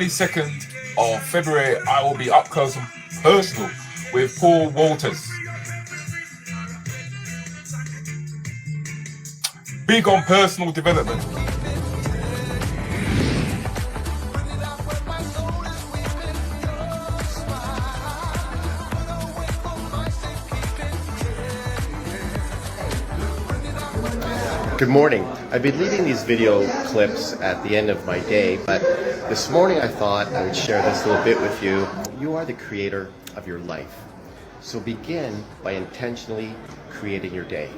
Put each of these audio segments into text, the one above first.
22nd of February, I will be up close and personal with Paul Walters. Big on personal development. Good morning. I've been leaving these video clips at the end of my day, but this morning I thought I would share this little bit with you. You are the creator of your life. So begin by intentionally creating your day.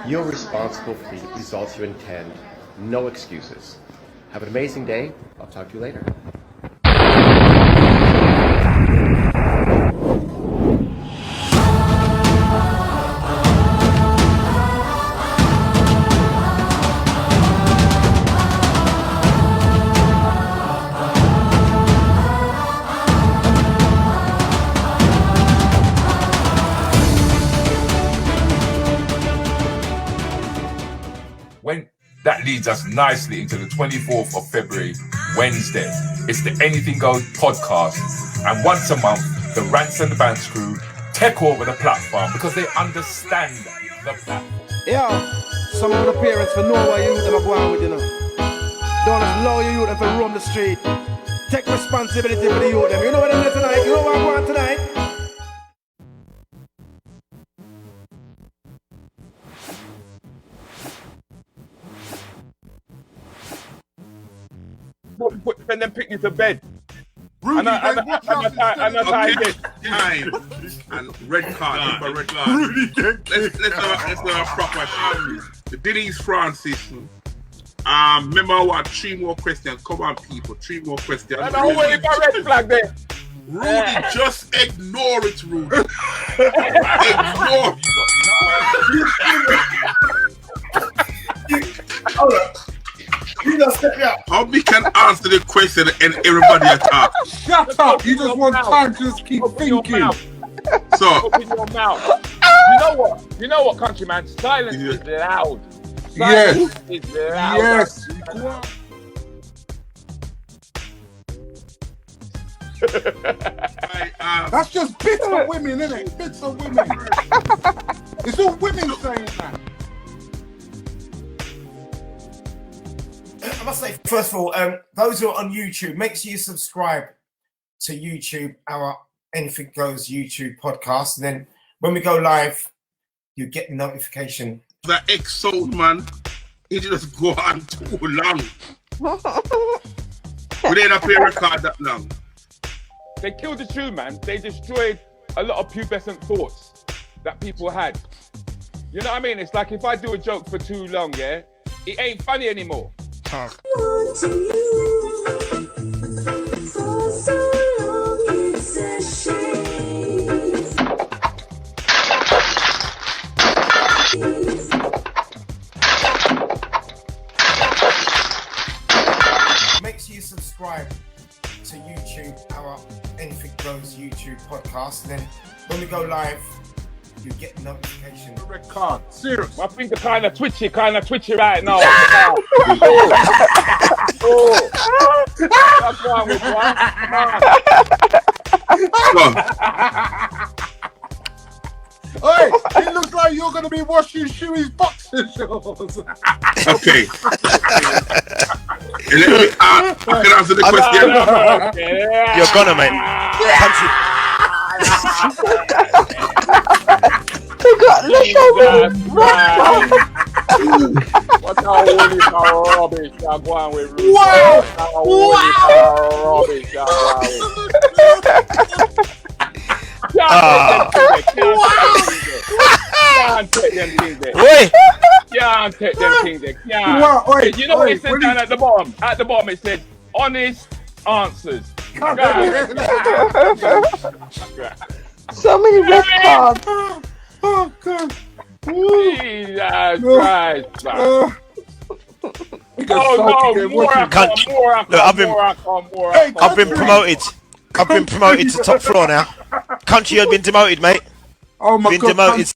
You're responsible for the results you intend. No excuses. Have an amazing day. I'll talk to you later. When that leads us nicely into the 24th of February, Wednesday. It's the Anything Goes podcast. And once a month, the Rants and the Bands crew take over the platform because they understand the platform. Yeah, some of the parents for know what you them are going with, you know. Don't just allow your youth them to roam the street. Take responsibility for the youth them. You know what I'm doing tonight? You know what I'm going tonight? Send them picnic to bed. Rudy, Time and red card, red card. Let's have a proper show. The Denise Francis. Remember what? 3 more questions. Come on, people. 3 more questions. And I wait for red flag there. Rudy, just ignore it, Rudy. Ignore it. You just set me up. How we can answer the question and everybody attack? Shut up! You just want time to just keep thinking. So, Open your mouth. You know what, countryman? Silence is loud. Silence is loud. Yes. That's just bits of women, isn't it? Bits of women. It's all women saying that. I must say, first of all, those who are on YouTube, make sure you subscribe to YouTube, our Anything Goes YouTube podcast. And then when we go live, you get the notification. that ex-sold man, he just go on too long. We didn't play record that long. They killed the tune, man. They destroyed a lot of pubescent thoughts that people had. You know what I mean? It's like if I do a joke for too long, yeah, it ain't funny anymore. Make sure you subscribe to YouTube, our Anything Goes YouTube podcast. And then when we go live, you get the notification. Record. Serious. My finger kind of twitchy right now. That's why with one. Hey, it looks like you're going to be washing Shuey's boxer shorts. Okay. Let me I can answer the question. You're gonna, mate. What a holy rubbish you're going with, Rudy. Wow! Rubbish you're going with. Can't take them things there. Wait. Can't take them things there. Can't. Wow, wait, You know what wait, it says what down is- at the bottom? At the bottom it says honest answers. So many red cards. Oh, God. Jesus Christ, man. We got Oh salty no, there, watching. Cunt. more Look, I've been- I've been promoted. I've been promoted to top floor now. Country had been demoted, mate. Oh, my Been God. demoted.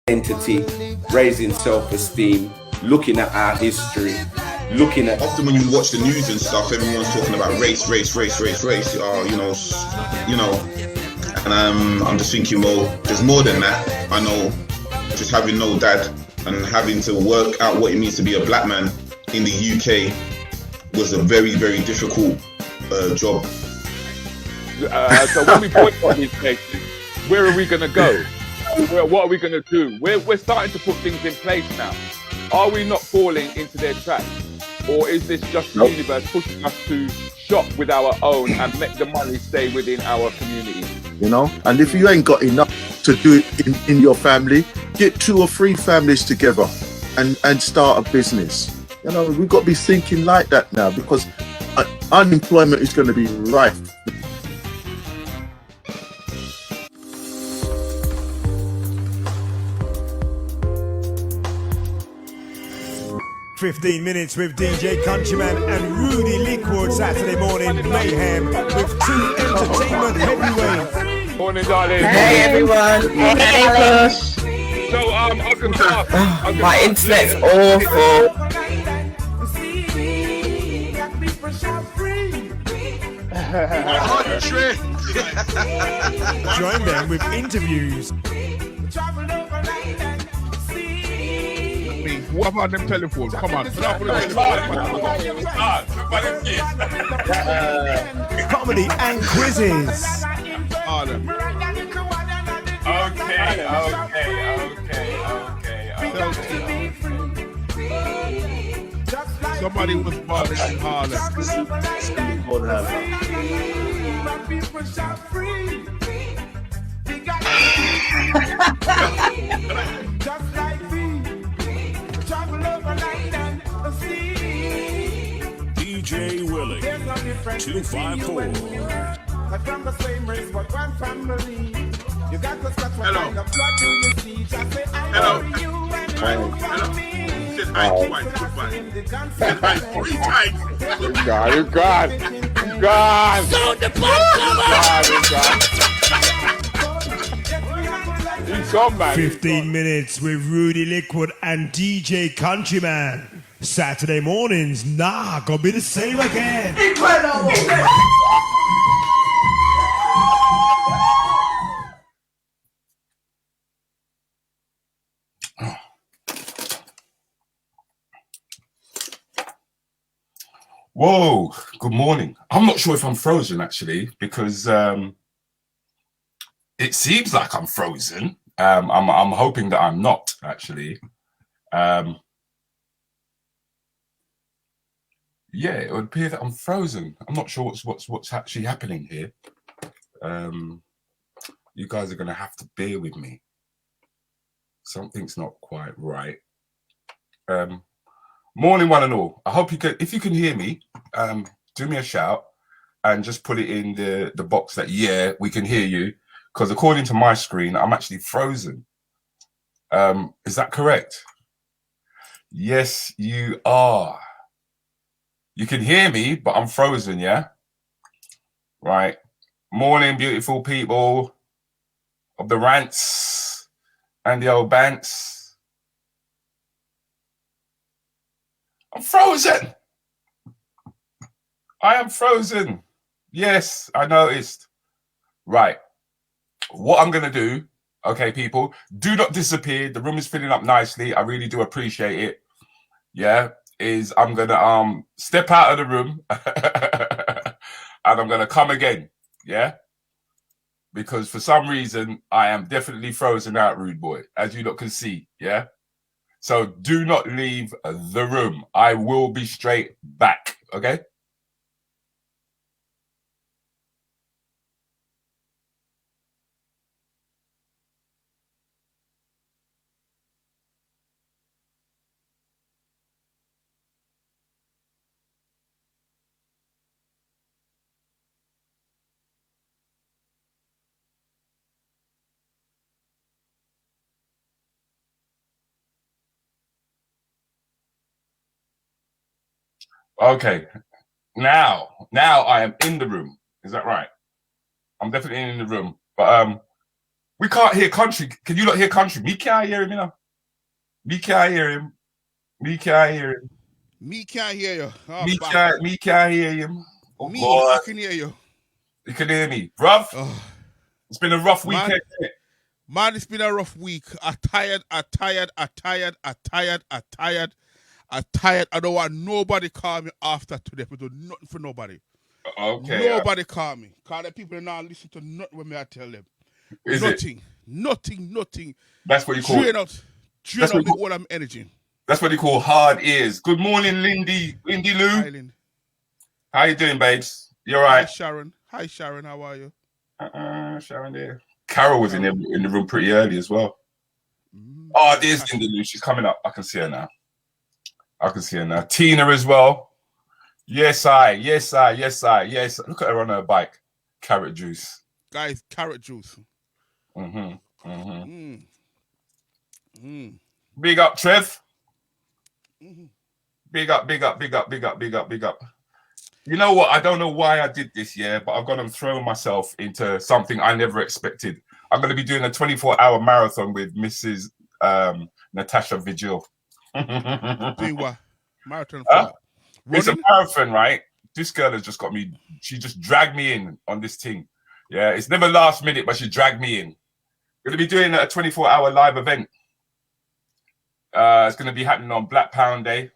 identity, raising self-esteem, looking at our history, looking at... Often when you watch the news and stuff, everyone's talking about race, and I'm just thinking, well, there's more than that. I know just having no dad and having to work out what it means to be a black man in the UK was a very, very difficult job. So when we boycott these places, where are we going to go? What are we going to do? We're starting to put things in place now. Are we not falling into their traps? Or is this just the universe pushing us to shop with our own and make the money stay within our community? You know, and if you ain't got enough to do it in your family, get 2 or 3 families together and start a business. You know, we've got to be thinking like that now, because unemployment is going to be rife. "15 Minutes with DJ Countryman and Rudi Lickwood, Saturday morning mayhem with 2 entertainment heavyweights." Morning, darling. Hey, everyone. Hey, Push. So, I can ask. My internet's awful. Join them with interviews. What about them telephones? Come on. Comedy and quizzes. Okay. Somebody was born in Harlem. DJ Willie 254. From the same race, but one family. You got to start from the blood to your seat. I say, I love you and you for me. You gone. So the He's gone, man. 15 Minutes with Rudi Lickwood and DJ Countryman. Saturday mornings, gonna be the same again. Incredible. Whoa, good morning. I'm not sure if I'm frozen actually, because it seems like I'm frozen. I'm hoping that I'm not actually. Yeah, it would appear that I'm frozen. I'm not sure what's actually happening here. You guys are going to have to bear with me. Something's not quite right. Morning, one and all. I hope you can. If you can hear me, do me a shout and just put it in the box that we can hear you. Because according to my screen, I'm actually frozen. Is that correct? Yes, you are. You can hear me, but I'm frozen. Yeah. Right. Morning, beautiful people of the rants and the old bants. I'm frozen. I am frozen. Yes, I noticed. Right. What I'm going to do, okay, people, do not disappear. The room is filling up nicely. I really do appreciate it. Yeah, is I'm going to step out of the room and I'm going to come again. Yeah. Because for some reason, I am definitely frozen out, rude boy, as you lot can see. Yeah. So do not leave the room. I will be straight back. Okay. Okay. Now I am in the room. Is that right? I'm definitely in the room. But We can't hear country. Can you not hear country? Me can't hear him, you know. Me can't hear him. Me can't hear him. Me can't hear you. Oh, me can't hear him. Oh, me, God. I can hear you. You can hear me. Bruv, it's been a rough weekend. Man, it's been a rough week. I'm tired. I don't want nobody call me after today. I do nothing for nobody. Okay. Nobody call me. Call the people not listen to nothing when I tell them. Is nothing. it? Nothing. That's what you call Drain out all I'm energy. That's what you call hard ears. Good morning, Lindy Lou. Hi, Lindy. How you doing, babes? You all right? Hi, Sharon. How are you? Sharon there. Carol was in the room pretty early as well. Oh, there's Lindy Lou. She's coming up. I can see her now. Tina as well. Yes. Look at her on her bike. Carrot juice. Guys, carrot juice. Big up, Trev. Big up. You know what? I don't know why I did this, but I've gone and thrown myself into something I never expected. I'm going to be doing a 24-hour marathon with Mrs. Natasha Vigil. Doing what? Marathon? It's a marathon, right? This girl has just got me. She just dragged me in on this thing. Yeah, it's never last minute, but she dragged me in. Going to be doing a 24-hour live event. It's going to be happening on Black Pound Day.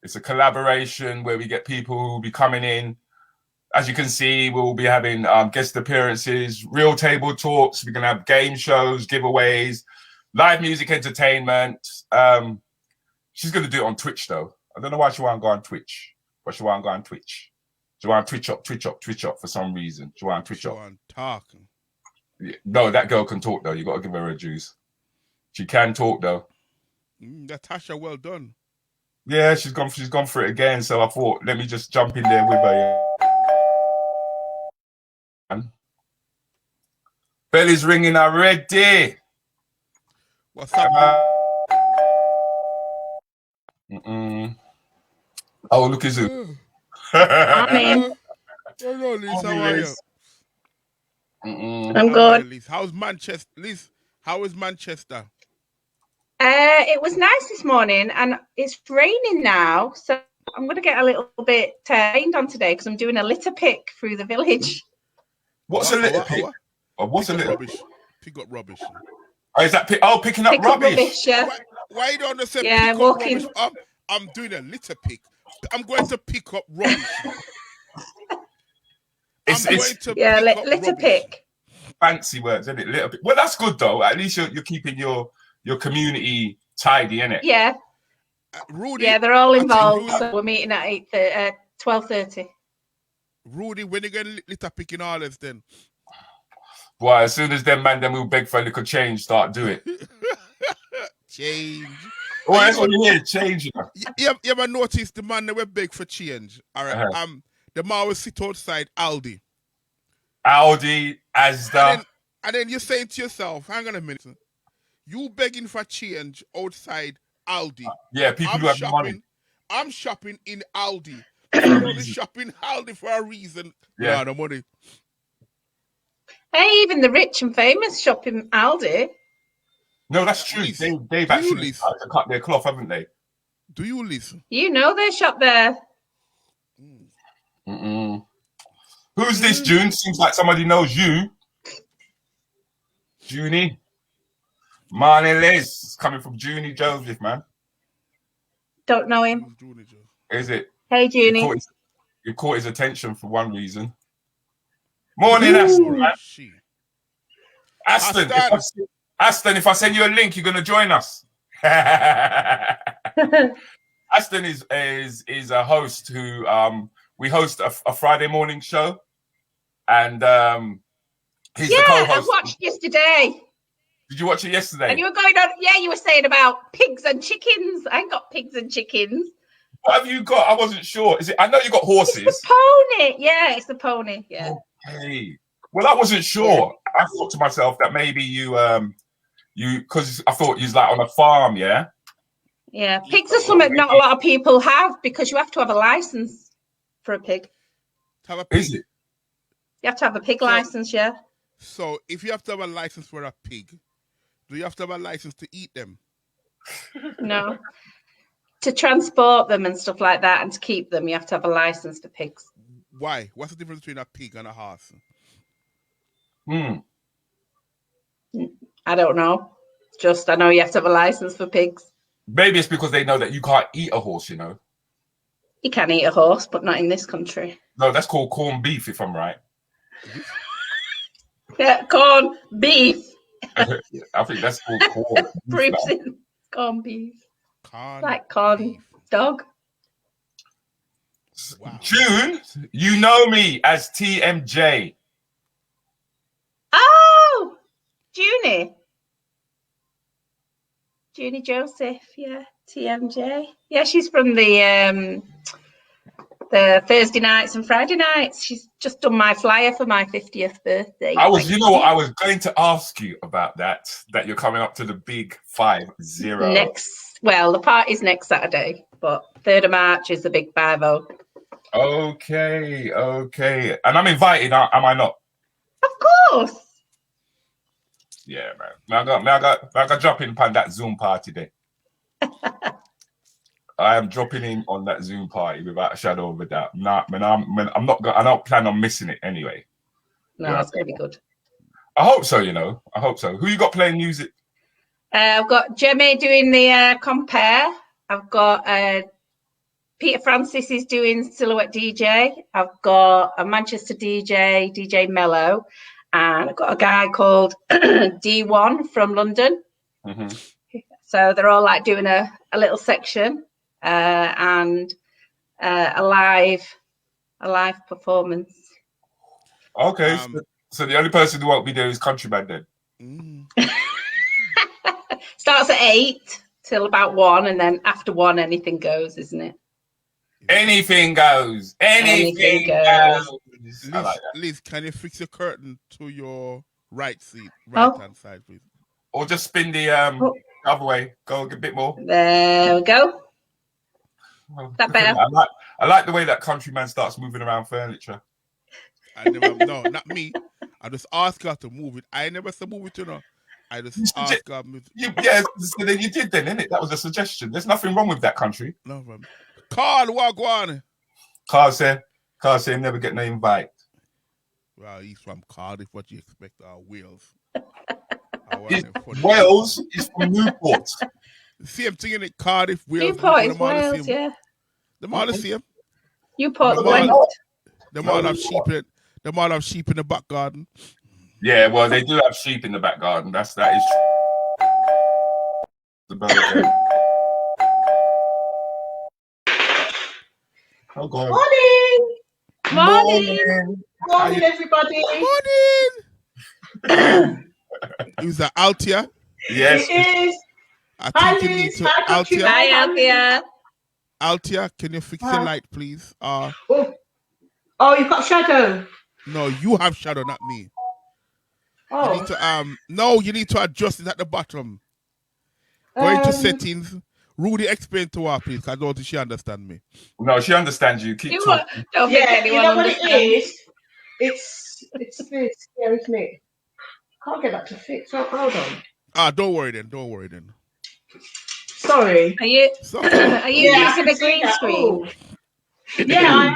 It's a collaboration where we get people who will be coming in. As you can see, we'll be having guest appearances, real table talks. We're going to have game shows, giveaways, live music entertainment. She's going to do it on Twitch, though. I don't know why she want to go on Twitch. But she want to go on Twitch. She want to Twitch up for some reason. She want to Twitch up. Talk. No, that girl can talk, though. You got to give her a juice. She can talk, though. Natasha, well done. Yeah, she's gone for it again. So I thought, let me just jump in there with her. Belly's ringing already. What's up? Oh, look at you. Hello, Liz. How are you? I'm good. How's Manchester? Liz, how is Manchester? It was nice this morning, and it's raining now, so I'm going to get a little bit rained on today because I'm doing a litter pick through the village. What's a litter pick? What's a litter rubbish? Pick up rubbish. Oh, is that picking up rubbish? Yeah. Why don't they say yeah, pick walking. Up rubbish? I'm doing a litter pick. I'm going to pick up rubbish. Litter pick. Fancy words, isn't it? Little bit. Well, that's good though. At least you're keeping your community tidy, innit? Yeah. Rudi, yeah, they're all involved. So we're meeting at 12:30. Rudi, when you get litter picking all this, then? Boy, as soon as them who beg for a little change start do it. Change. Oh, that's what you hear, change. You ever notice the man that will beg for change? All right. The man will sit outside Aldi, Asda. And then you say to yourself, hang on a minute. You begging for change outside Aldi. Yeah, people who have money. I'm shopping in Aldi. I'm only shopping Aldi for a reason. Yeah, no money. Hey, even the rich and famous shop in Aldi. No, that's true. They've actually started to cut their cloth, haven't they? Do you listen? You know they shop there. Who's this, June? Seems like somebody knows you. Junie. Marnie Les. Coming from Junie Joseph, man. Don't know him. Is it? Hey, Junie. You caught his attention for one reason. Morning, Aston, man. Aston, if I send you a link, you're going to join us. Aston is a host who we host a Friday morning show, and he's the co-host. I watched yesterday. Did you watch it yesterday? And you were going on. Yeah, you were saying about pigs and chickens. I ain't got pigs and chickens. What have you got? I wasn't sure. Is it? I know you got horses. It's the pony. Yeah, it's the pony. Yeah. Okay. Well, I wasn't sure. Yeah. I thought to myself that maybe you because I thought you was like on a farm, yeah. Yeah, pigs are something not a lot of people have because you have to have a license for a pig. Have a pig. Is it? You have to have a pig license, yeah. So if you have to have a license for a pig, do you have to have a license to eat them? No. To transport them and stuff like that and to keep them, you have to have a license for pigs. Why? What's the difference between a pig and a horse? I don't know. Just I know you have to have a license for pigs. Maybe it's because they know that you can't eat a horse, you know. You can eat a horse, but not in this country. No, that's called corned beef, if I'm right. Yeah, corn beef. I think that's called corn. Proofs in corn beef. Corn like corn dog. Wow. June, you know me as TMJ. Oh, Junie Joseph, yeah, TMJ. Yeah, she's from the Thursday nights and Friday nights. She's just done my flyer for my 50th birthday. I was going to ask you about that you're coming up to the big 50. Well, the party's next Saturday, but 3rd of March is the big 50. Okay. And I'm invited, am I not? Of course. Yeah, man. I got drop in on that Zoom party there. I am dropping in on that Zoom party without a shadow of a doubt. I don't plan on missing it anyway. No, it's gonna be good. I hope so, you know. I hope so. Who you got playing music? I've got Jemmy doing the compare. I've got Peter Francis is doing Silhouette DJ. I've got a Manchester DJ Mello, and I've got a guy called D1 from London. Mm-hmm. So they're all like doing a little section and a live performance. Okay, so the only person who won't be there is Countryman then. Starts at 8 till about 1, and then after 1, anything goes, isn't it? Anything goes. Anything goes. Liz, can you fix your curtain to your right seat, hand side, please? Or just spin the other way. Go a bit more. There we go. That better? I like the way that Countryman starts moving around furniture. No, not me. I just ask her to move it. I never said move it, you know. I just ask her. Yeah, so then you did then, innit? That was a suggestion. There's nothing wrong with that, country. No problem. Carl, wagwan. Carl said never get no invite. Well, he's from Cardiff. What do you expect? Wales. Wales is from Newport. Same thing in it. Cardiff, Wales. Newport is Wales, yeah. The all the same. Newport, the all have sheep in. The all have sheep in the back garden. Yeah, well, they do have sheep in the back garden. That is true. Oh, God. Morning, everybody. Morning. Who's that? Althea? Yes. It is. I think you need to. Althea. Hi, Althea. Althea, can you fix the light, please? Oh, you've got shadow. No, you have shadow, not me. Oh. You need to you need to adjust it at the bottom. Go into settings. Rudi, explain to her, please, because I don't think she understands me. No, she understands you. Keep talking. You know what it is? It's this here, isn't it? Can't get that to fix. Oh, hold on. Don't worry then. Sorry. Are you using a green screen? Yeah, I am.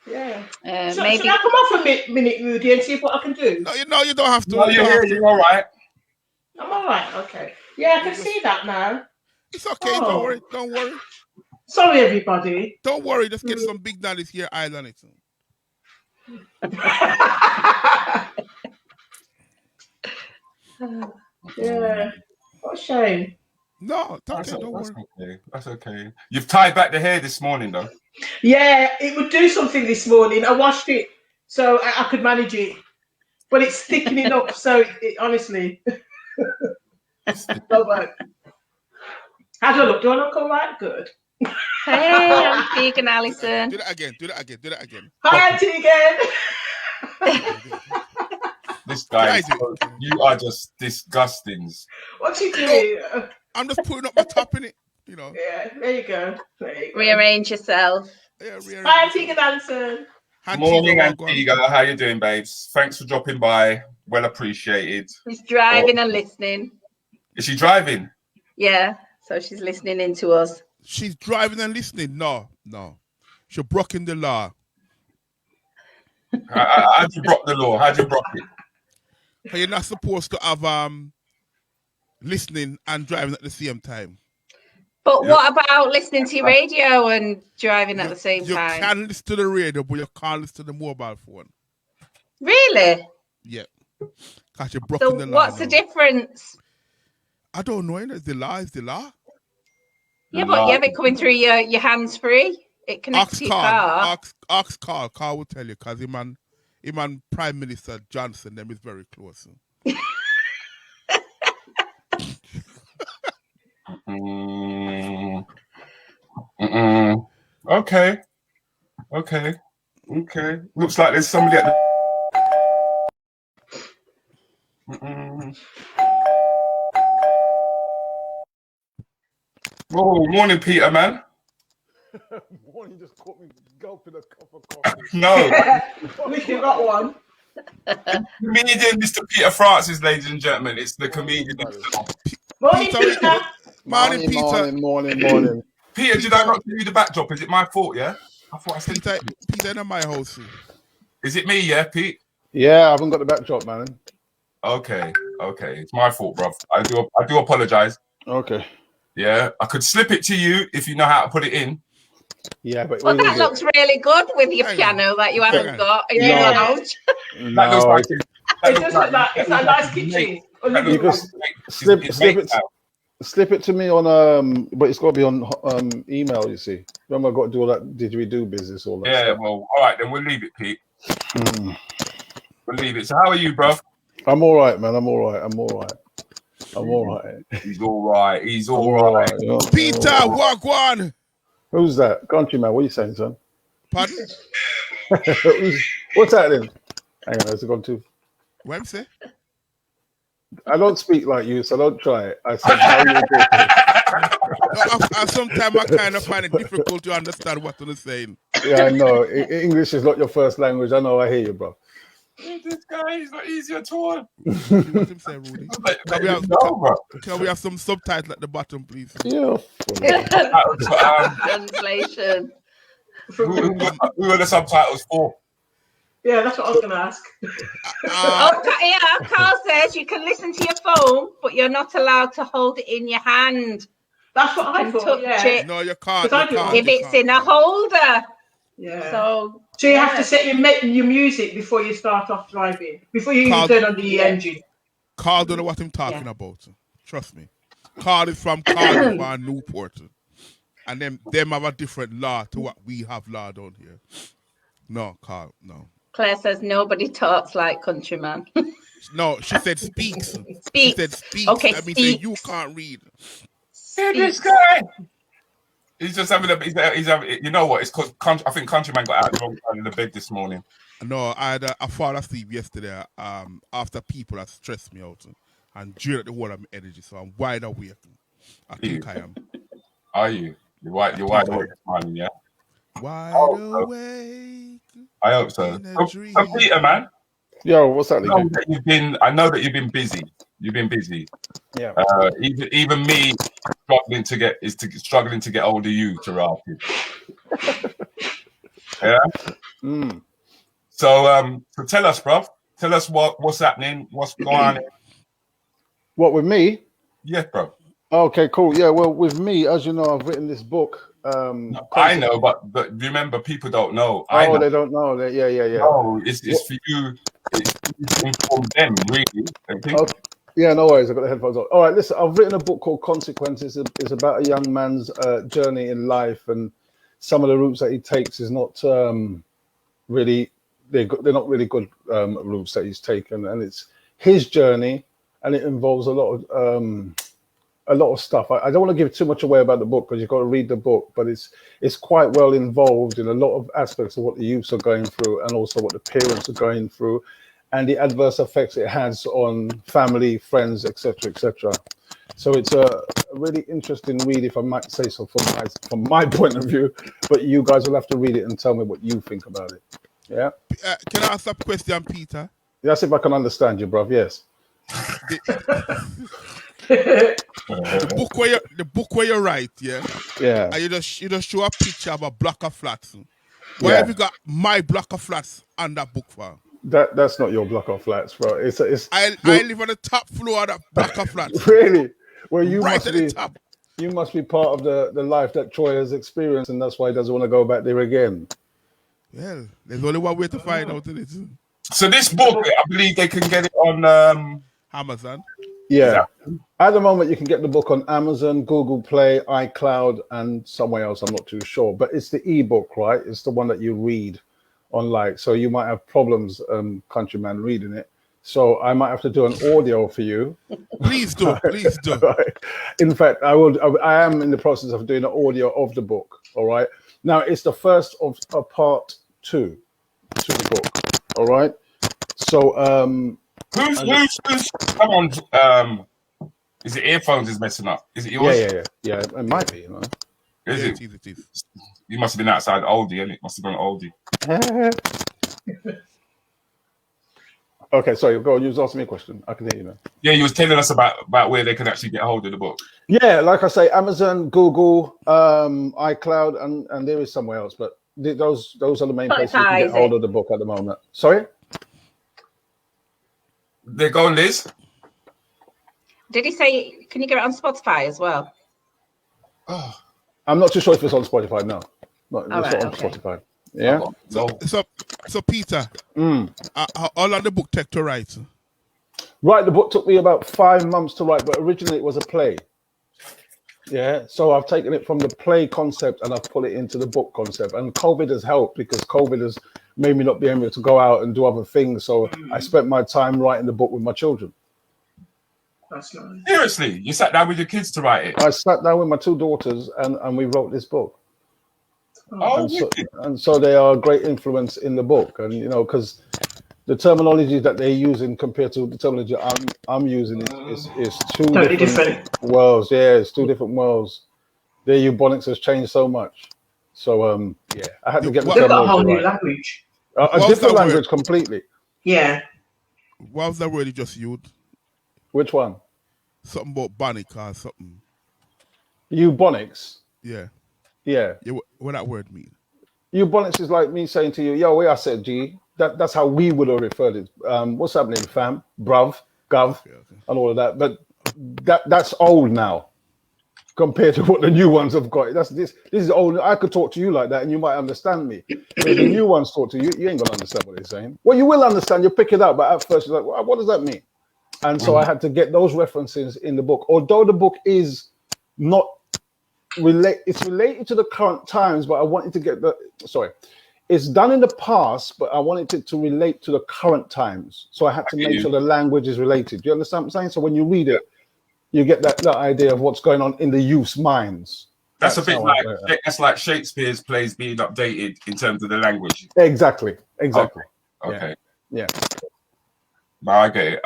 Yeah. Maybe. Should I come off a minute, Rudi, and see what I can do? No, you don't have to. No, you're all right. I'm all right. Okay. Yeah, I can see that now. It's okay. Don't worry. Sorry, everybody. Don't worry. Just get some big daddies here, island it. Yeah. What a shame. No, don't worry. Okay. That's okay. You've tied back the hair this morning, though. Yeah, it would do something this morning. I washed it so I could manage it, but it's thickening up. So it honestly, don't work. How do I look? Do I look all right? Good. Hey, I'm Tegan Allison. Do that again. Hi, Tegan. This guy, you are just disgusting. What's he doing? I'm just putting up my top in it, you know. Yeah, there you go. Rearrange yourself. Yeah, rearrange. Hi, Tegan Allison. Morning, Antigua. How you doing, babes? Thanks for dropping by. Well appreciated. She's driving and listening. Is she driving? Yeah, so she's listening in to us. She's driving and listening. No. She's broken the law. How'd you broke the law? How'd you broke it? You're not supposed to have listening and driving at the same time. But what about listening to your radio and driving at the same time? You can listen to the radio, but you can't listen to the mobile phone. Really? Yeah. Because you're broken the law. What's the difference? I don't know. It's the law. It's the law. Yeah, but you have it coming through your hands free. It connects to your car. Carl will tell you, because him and Prime Minister Johnson, them is very close. Okay. Looks like there's somebody at the... Oh, morning, Peter, man. Morning, just caught me gulping a cup of coffee. No. At least you got one. Comedian Mr. Peter Francis, ladies and gentlemen. It's the comedian. Morning, Peter. Morning, Peter. Morning. Peter, did I not give you the backdrop? Is it my fault, yeah? I thought I said Peter in my house. Is it me, yeah, Pete? Yeah, I haven't got the backdrop, man. Okay. It's my fault, bruv. I do apologize. Okay. Yeah, I could slip it to you if you know how to put it in. Yeah, but Well, that looks really good with your piano that you haven't got in your lounge. That looks like It does look like it's a nice kitchen. You can slip it to me on but it's got to be on email. You see, remember I got to do all that didgeridoo business, all that. Yeah, stuff. well, all right, then we'll leave it, Pete. We'll leave it. So, how are you, bro? I'm all right, man. I'm all right. He's all right. You know? Peter, walk one. Who's that? Countryman, what are you saying, son? Pardon? What's happening? Hang on, has it gone too? What am I saying? I don't speak like you, so don't try it. I said, how are you doing? Sometimes I kind of find it difficult to understand what you're saying. Yeah, I know. English is not your first language. I know. I hear you, bro. This guy is not easy at all. What him say, Rudy? Can we have some subtitles at the bottom, please? Yeah. Translation. Who are the subtitles for? Yeah, that's what I was going to ask. Carl says you can listen to your phone, but you're not allowed to hold it in your hand. That's what I thought. Touch it. No, you can't. If it's in a holder. Yeah. So you have to set your music before you start off driving, before you even turn on the engine. Carl don't know what I'm talking about. Trust me. Carl is from Cardiff and Newport. And them have a different law to what we have law down here. No, Carl, no. Claire says nobody talks like countryman. No, she said speaks. Speaks. She said speaks. Okay, I mean, say you can't read. This guy. He's just having you know what? It's because I think Countryman got out the wrong side of the bed this morning. No, I fall asleep yesterday after people that stressed me out and drained the whole of my energy, so I'm wide awake. I think I am. Are you? You're wide awake this morning, yeah? Wide awake. I hope so. So Peter, man. Yo, what's that? I know that you've been busy. Yeah. Even me struggling to get hold of you, Tarafi. Yeah. So tell us, bruv. Tell us what's happening. What's going on? What with me? Yeah, bro. Okay, cool. Yeah, well, with me, as you know, I've written this book. I know, but remember, people don't know. They don't know. Yeah. No, it's for you. It's to inform them, really. Okay. Yeah, no worries. I've got the headphones on. All right, listen, I've written a book called Consequences. It's about a young man's journey in life, and some of the routes that he takes is not really, they're not really good routes that he's taken, and it's his journey, and it involves a lot of stuff. I don't want to give too much away about the book because you've got to read the book, but it's quite well involved in a lot of aspects of what the youths are going through, and also what the parents are going through, and the adverse effects it has on family, friends, etc., etc. So it's a really interesting read, if I might say so, from my point of view. But you guys will have to read it and tell me what you think about it. Yeah. Can I ask a question, Peter? Yes, if I can understand you, bruv. Yes. The book where you write, yeah. Yeah. And you just show a picture of a block of flats. Why Yeah. have you got my block of flats on that book for? That's not your block of flats, bro. It's I live on the top floor of that block of flats. Really? Well, you right must at be. the top. You must be part of the life that Troy has experienced, and that's why he doesn't want to go back there again. Well, there's only one way to find out it. So this book, I believe they can get it on Amazon. Yeah. At the moment, you can get the book on Amazon, Google Play, iCloud, and somewhere else. I'm not too sure. But it's the ebook, right? It's the one that you read online. So you might have problems, countryman, reading it. So I might have to do an audio for you. Please do. Please do. Right. In fact, I am in the process of doing an audio of the book. All right. Now, it's the first of a part 2 to the book. All right. So, who's come on, is it earphones is messing up? Is it yours? Yeah, it might be, you know. Is Yeah, it? it is. You must have been outside Oldie, and it must have gone Oldie. Okay, sorry, go on. You was asking me a question. I can hear you now. Yeah, you was telling us about where they can actually get hold of the book. Yeah, like I say, Amazon, Google, iCloud, and there is somewhere else, but those are the main places you can get hold of the book at the moment. Sorry? There go, Liz. Did he say, can you get it on Spotify as well? Oh, I'm not too sure if it's on Spotify. No, it's not right, on okay. Spotify. Yeah. So Peter, how long the book take to write? Right, the book took me about 5 months to write, but originally it was a play. Yeah, so I've taken it from the play concept and I've put it into the book concept. And COVID has helped because COVID has made me not be able to go out and do other things. So I spent my time writing the book with my children. That's nice. Seriously, you sat down with your kids to write it? I sat down with my 2 daughters and we wrote this book. Oh, and so they are a great influence in the book. And, you know, because the terminology that they're using compared to the terminology I'm using is two Totally different worlds. Yeah, it's 2 different worlds. Their eubonics has changed so much. So, yeah, I had to get the They've got a terminology whole new right. language. A different language completely. Yeah. What was that word you just used? Which one? Something about bonic or something. Eubonics? Yeah. Yeah. What that word mean? Eubonics is like me saying to you, yo, where I said G. That's how we would have referred it. What's happening, fam? Bruv, gov, and all of that. But that's old now compared to what the new ones have got. This is old. I could talk to you like that and you might understand me. But if the new ones talk to you, you ain't gonna understand what they're saying. Well, you will understand, you'll pick it up, but at first you're like, what does that mean? And so I had to get those references in the book. Although the book is not it's related to the current times, but I wanted to get it's done in the past, but I wanted it to relate to the current times. So I had to make sure the language is related. Do you understand what I'm saying? So when you read it, you get that idea of what's going on in the youth's minds. That's a bit like that's like Shakespeare's plays being updated in terms of the language. Exactly. Okay. Yeah. No, I get it.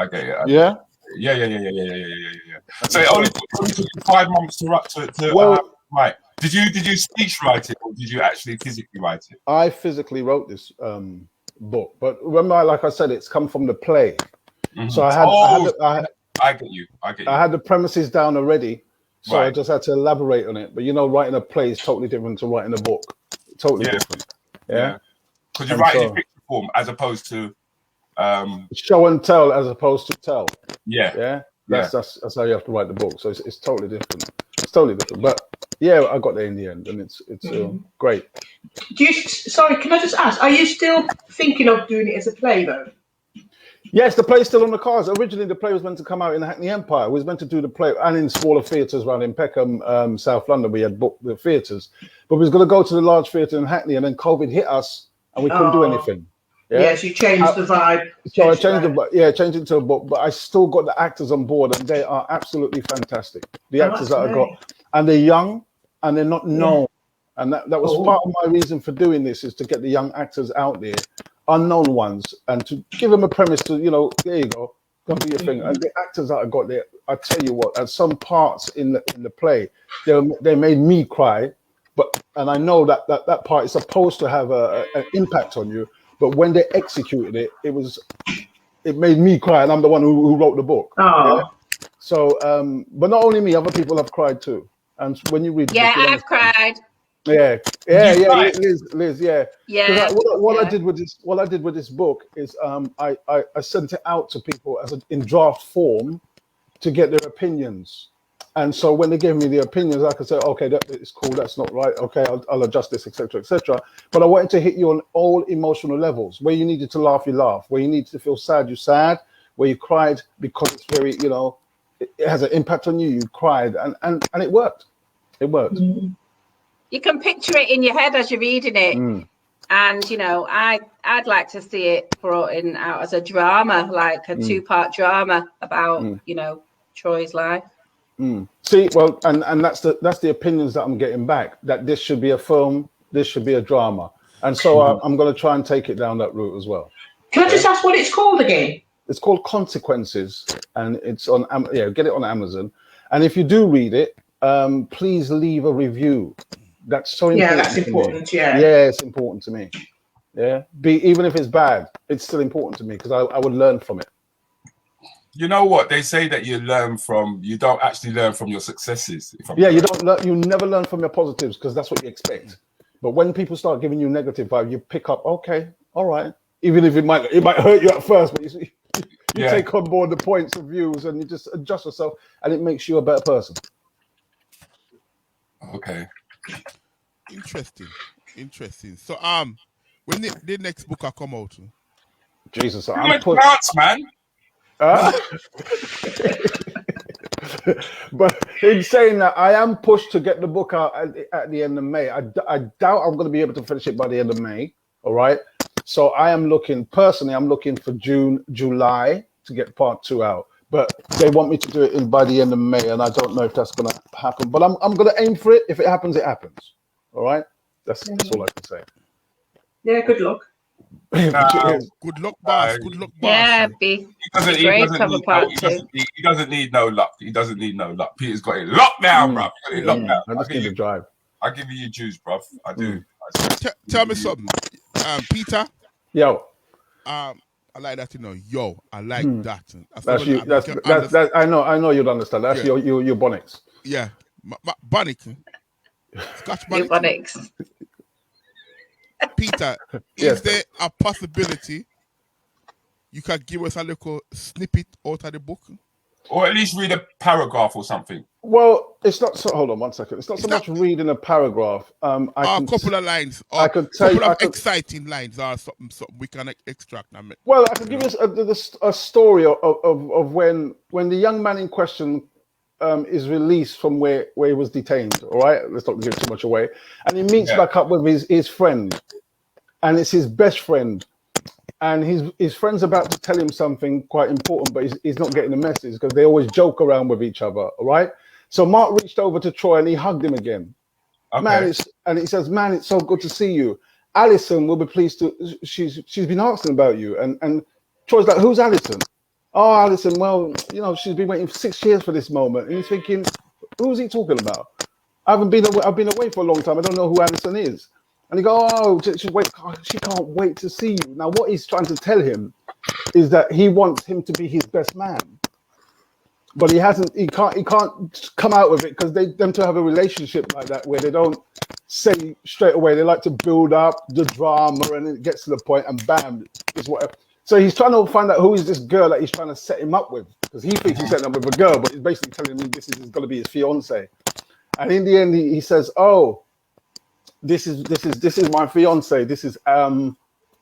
Yeah. Yeah. So it only took you 5 months to write. Did you speech write it or did you actually physically write it? I physically wrote this book, but remember, like I said, it's come from the play. Mm-hmm. So I get you. I had the premises down already, so Right. I just had to elaborate on it. But you know, writing a play is totally different to writing a book. Totally different. Yeah. Because you write in picture form as opposed to show and tell as opposed to tell. Yeah. That's how you have to write the book. So it's totally different. It's totally different. But yeah, I got there in the end, and it's great. Sorry, can I just ask? Are you still thinking of doing it as a play though? Yes, the play's still on the cards. Originally, the play was meant to come out in the Hackney Empire. We was meant to do the play, and in smaller theatres around in Peckham, South London, we had booked the theatres. But we was going to go to the large theatre in Hackney, and then COVID hit us, and we couldn't do anything. Yes, you changed the vibe. So I changed it to a book, but I still got the actors on board, and they are absolutely fantastic. The actors that I got, and they're young, and they're not known, and that was part of my reason for doing this, is to get the young actors out there, unknown ones, and to give them a premise to, there you go do your thing. And the actors that I got there, I tell you what, at some parts in the play, they made me cry, and I know that part is supposed to have an impact on you. But when they executed it, it made me cry, and I'm the one who wrote the book. Oh. Yeah? So, but not only me, other people have cried too. And when you read, Yeah, I've cried. Yeah, Liz, yeah. Yeah. What I did with this book is I sent it out to people in draft form to get their opinions. And so when they gave me the opinions, I could say, okay, that is cool, that's not right. Okay, I'll adjust this, etc., etc. But I wanted to hit you on all emotional levels. Where you needed to laugh, you laugh. Where you needed to feel sad, you sad. Where you cried because it's very, it has an impact on you. You cried, and it worked. It worked. You can picture it in your head as you're reading it. And I'd like to see it brought in out as a drama, like a 2-part drama about Troy's life. See, well, and that's the opinions that I'm getting back, that this should be a film, this should be a drama, and so I'm going to try and take it down that route as well. Can I just ask what it's called again? It's called Consequences, and it's on get it on Amazon. And if you do read it, please leave a review. That's so important. Yeah, that's important. Yeah, it's important to me. Yeah, even if it's bad, it's still important to me because I would learn from it. You know what they say, that you don't actually learn from your successes. You never learn from your positives because that's what you expect. But when people start giving you negative vibe, you pick up, okay, all right. Even if it might hurt you at first, but you take on board the points of views and you just adjust yourself, and it makes you a better person. Okay. Interesting. So when the next book I come out, Jesus, I'm plants, man. But in saying that, I am pushed to get the book out at the end of May. I doubt I'm going to be able to finish it by the end of May. All right. So I'm looking for June, July to get part 2 out. But they want me to do it by the end of May, and I don't know if that's going to happen. But I'm going to aim for it. If it happens, it happens. All right. That's all I can say. Yeah. Good luck. Good luck, boss. Good luck, boss. Yeah, he doesn't need no luck. He doesn't need no luck. Peter's got it locked down, bruv. He's got it locked down. I just need to drive. I'll give you your juice, bruv. I do. Tell me something, Peter. Yo. I like that, Yo, I like that. That's you. That's I know you'd understand. That's your Bonics. Yeah, Bonics. Scotch Bonics. Bonics. Peter, is there a possibility you can give us a little snippet out of the book? Or at least read a paragraph or something. Well, it's not so. Hold on 1 second. It's not so much reading a paragraph. A couple of lines. I could tell you exciting lines or something we can extract. Well, I could give you a story of when the young man in question is released from where he was detained. All right, let's not give too much away. And he meets back up with his friend, and it's his best friend. And his friend's about to tell him something quite important, but he's not getting the message because they always joke around with each other, all right? So Mark reached over to Troy and he hugged him again. Okay. Man, and he says, man, it's so good to see you. Alison will be pleased to, she's been asking about you. And Troy's like, who's Alison? Oh, Alison, well, she's been waiting for 6 years for this moment. And he's thinking, who's he talking about? I've been away for a long time. I don't know who Alison is. And he goes, oh, she can't wait to see you. Now, what he's trying to tell him is that he wants him to be his best man. But he can't come out with it because them to have a relationship like that where they don't say straight away. They like to build up the drama and it gets to the point and bam, it's whatever. So he's trying to find out who is this girl that he's trying to set him up with, because he thinks he's setting up with a girl, but he's basically telling him this is going to be his fiance. And in the end, he says, oh, this is my fiance. This is my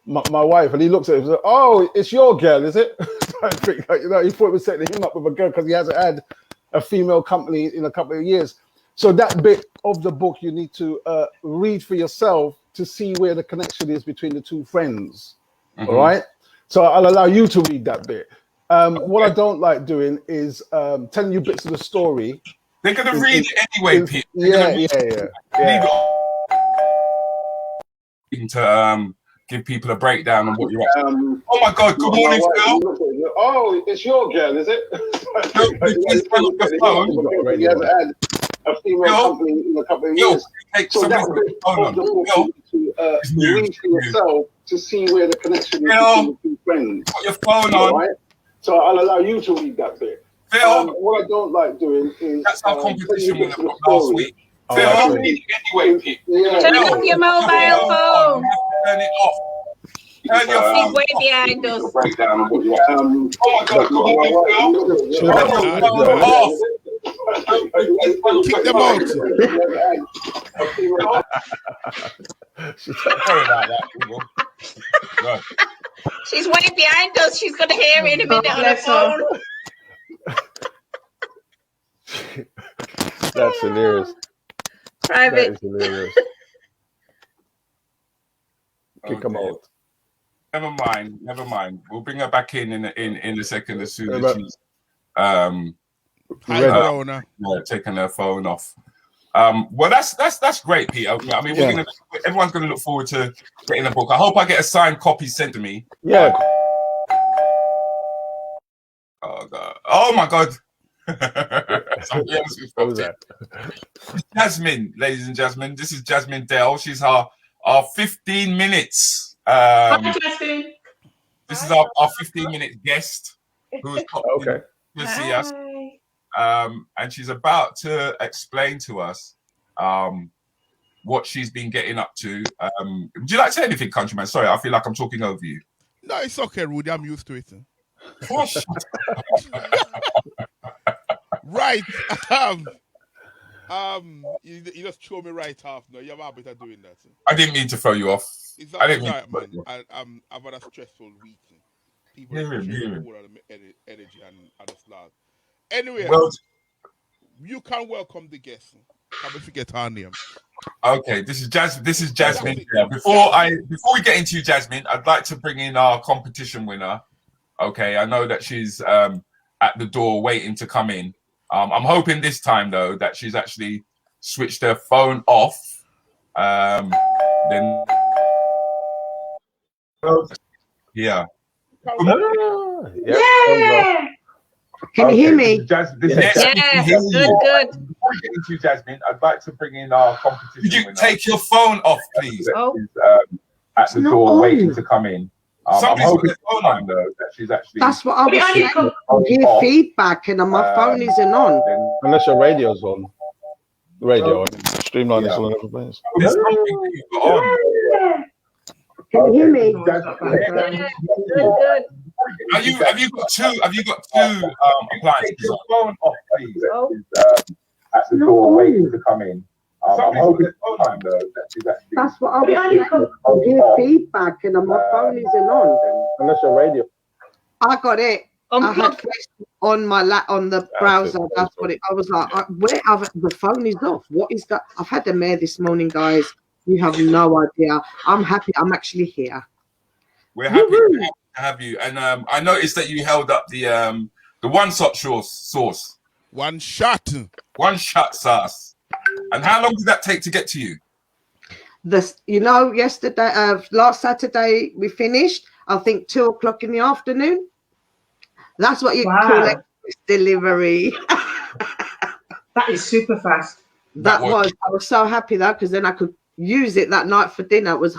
wife. And he looks at him and says, oh, it's your girl, is it? I think, he thought it was setting him up with a girl because he hasn't had a female company in a couple of years. So that bit of the book you need to read for yourself to see where the connection is between the two friends. Mm-hmm. All right. So I'll allow you to read that bit. What I don't like doing is telling you bits of the story. They're going to read it anyway, Pete. Yeah. To give people a breakdown on what you're at. Oh my God! Good morning, Phil. Oh, it's your girl, is it? He hasn't had a female company in a couple of years. So that's the book to read for yourself to see where the connection is Phil, between the two friends. put your phone on. Right? So I'll allow you to read that bit. Phil, what I don't like doing is that's our competition winner from last story. week. Phil, anyway, people. Turn off your mobile phone. Turn it off. Turn your He's phone way off. behind us. Breakdown of what you Oh my God, come on, Phil. Turn your phone off. Kick them out. Sorry about that, people. Right. She's way behind us. She's going to hear in a minute on her phone. That's hilarious. Private. That is hilarious. Kick them out. Never mind. We'll bring her back in a second as soon as she's taking her phone off. Well, that's great, Peter. I mean, everyone's gonna look forward to getting the book. I hope I get a signed copy sent to me. Yeah. Oh God! Oh my God! Somebody else who's got it. Jasmine, ladies and gentlemen, this is Jasmine Dale. She's our 15 minutes. Hi, Justin. This is our 15-minute guest who is popped in to see us. And she's about to explain to us what she's been getting up to. Would you like to say anything, countryman? Sorry, I feel like I'm talking over you. No, it's okay, Rudy. I'm used to it. Right. You just throw me right off. No, you have a habit of doing that. I didn't mean to throw you off. It's I didn't mean right, to man. I've had a stressful week. People are full of energy and just laugh. Anyway, you can welcome the guests. Can't forget her name. Okay, this is Jasmine. Yeah. Before we get into you, Jasmine, I'd like to bring in our competition winner. Okay, I know that she's at the door waiting to come in. I'm hoping this time though that she's actually switched her phone off. Then yeah. Yeah. Can you hear me? Good. You, Jasmine. I'd like to bring in our competition. Could you take your phone off, please? At the door, waiting to come in. I'm hoping the phone on though that she's actually. That's what I was saying. I hear feedback, and my phone isn't on. Unless your radio's on. The radio, Streamline is on every place. There's something that you've got on. Can you hear me? Good. Have you got two appliances? Your phone off, please. At the door, waiting to come in. I'm hoping the phone on though that she's actually. That's what I was saying. I hear feedback, and my phone isn't on. Unless your radio. I got it. I had on my on the browser. That's what it. I was like, the phone is off. What is that? I've had the mayor this morning, guys. You have no idea. I'm happy. I'm actually here. We're happy to have you. And I noticed that you held up the one-shot sauce. One shot sauce. And how long did that take to get to you? Yesterday, last Saturday we finished. I think 2:00 in the afternoon. That's what you call express delivery. That is super fast. I was so happy though, because then I could use it that night for dinner. It was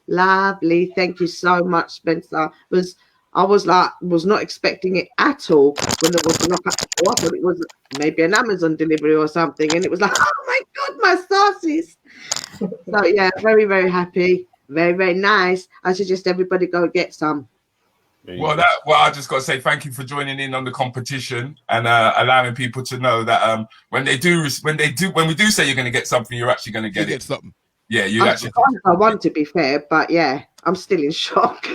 lovely. Thank you so much, Spencer. I was not expecting it at all when there was a knock at the door. I thought it was maybe an Amazon delivery or something, and it was like, oh my God, my sauces. So yeah, very, very happy. Very, very nice. I suggest everybody go get some. Well, I just got to say thank you for joining in on the competition and allowing people to know that when we do say you're going to get something, you're actually going to get something. Yeah, you actually. I want to be fair, but yeah, I'm still in shock.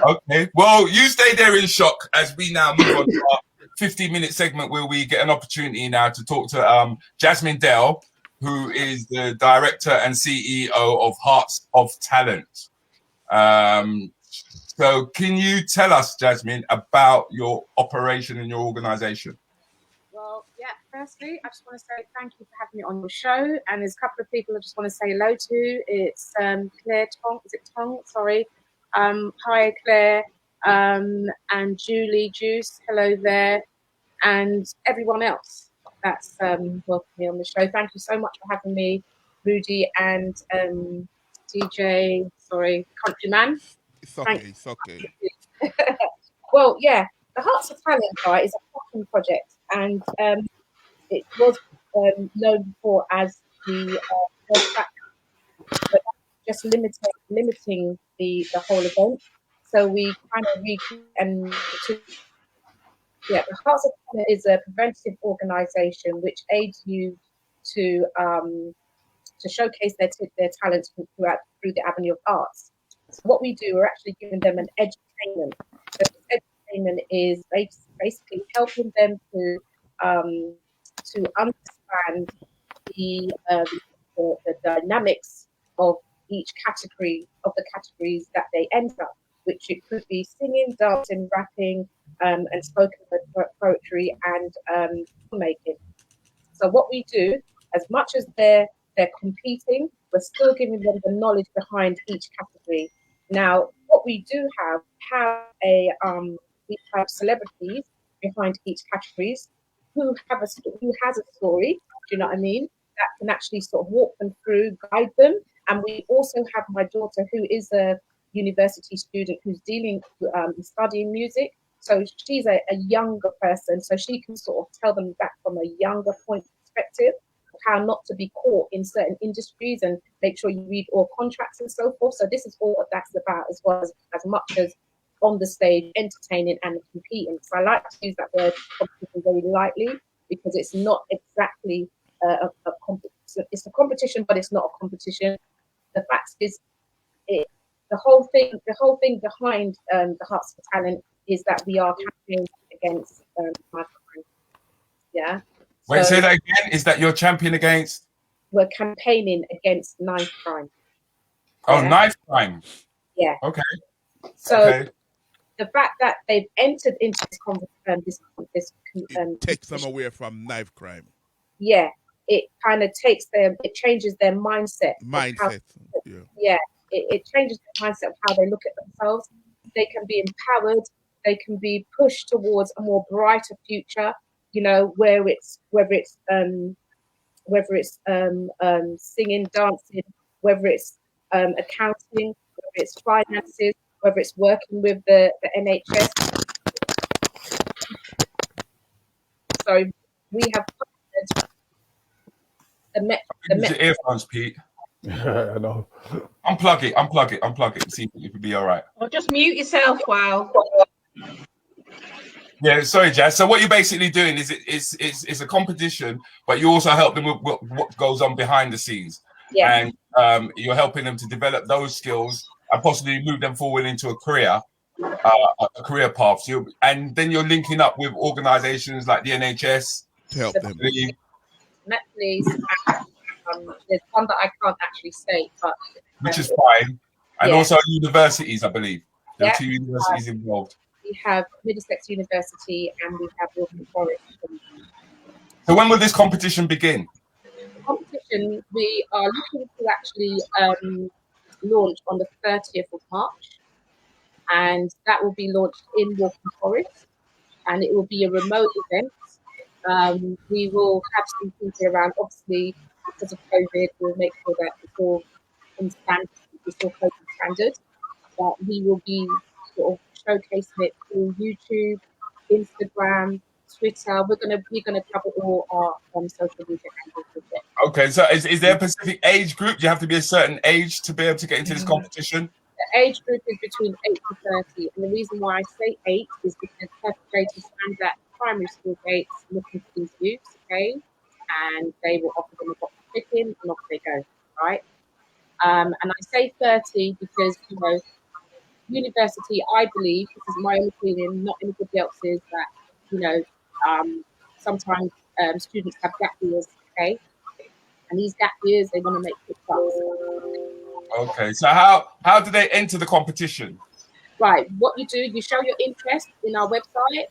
Okay, well, you stay there in shock as we now move on to our 15-minute segment where we get an opportunity now to talk to Jasmine Dale, who is the director and CEO of Hearts of Talent. So can you tell us, Jasmine, about your operation and your organization? Well, yeah, firstly, I just want to say thank you for having me on your show. And there's a couple of people I just want to say hello to. It's Claire Tong. Is it Tong? Sorry. Hi, Claire. And Julie Juice. Hello there. And everyone else that's welcome me on the show. Thank you so much for having me, Rudi and DJ. sorry, countryman. It's okay. It's okay. Well, yeah, the Hearts of Talent, right, is a passion project, and it was known before as the first factory, but just limiting the whole event. So we kind of and the Hearts of Talent is a preventative organisation which aids you to showcase their talents through the avenue of arts. So what we do, we're actually giving them an edutainment. So this edutainment is basically helping them to understand the dynamics of each category of the categories that they enter, which it could be singing, dancing, rapping, and spoken word poetry and filmmaking. So what we do, as much as they're competing, we're still giving them the knowledge behind each category. Now, what we do we have celebrities behind each categories who has a story. Do you know what I mean? That can actually sort of walk them through, guide them. And we also have my daughter, who is a university student who's studying music. So she's a younger person, so she can sort of tell them that from a younger point of perspective, how not to be caught in certain industries and make sure you read all contracts and so forth. So this is all what that's about, as well as much as on the stage, entertaining and competing. So I like to use that word competition very lightly, because it's not exactly a competition. It's a competition, but it's not a competition. The fact is, the whole thing behind the Hearts of Talent is that we are campaigning against crime. Yeah. Wait, say that again. Is that your champion against? We're campaigning against knife crime. Oh, yeah. Knife crime. Yeah. Okay. So the fact that they've entered into it takes them away from knife crime. Yeah, it kind of it changes their mindset. It changes their mindset of how they look at themselves. They can be empowered. They can be pushed towards a more brighter future. You know, whether it's singing, dancing, whether it's accounting, whether it's finances, whether it's working with the NHS. So we have Use your earphones, Pete. I know. Unplug it. See if it could be all right. Or just mute yourself while. Yeah, sorry, Jazz. So what you're basically doing is it's a competition, but you also help them with what goes on behind the scenes. Yeah. And you're helping them to develop those skills and possibly move them forward into a career path. So and then you're linking up with organisations like the NHS to help them. Netflix. There's one that I can't actually say, but which is fine. And also universities, I believe. There are 2 universities involved. We have Middlesex University and we have Waltham Forest. So when will this competition begin? The competition, we are looking to actually launch on the 30th of March. And that will be launched in Waltham Forest. And it will be a remote event. We will have some people around, obviously, because of COVID. We'll make sure that it's all in standard, it's all COVID standard. But we will be sort of showcasing it through YouTube, Instagram, Twitter. We're gonna cover all our social media handles with it. Okay, so is there a specific age group? Do you have to be a certain age to be able to get into this competition? The age group is between 8 to 30, and the reason why I say 8 is because perpetrators stand at primary school gates looking for these youths, okay, and they will offer them a box of chicken and off they go, right? And I say 30 because, you know, university, I believe, this is my own opinion, not anybody else's, that, you know, sometimes students have gap years, okay? And these gap years, they want to make good bucks. Okay, so how do they enter the competition? Right, what you do, you show your interest in our website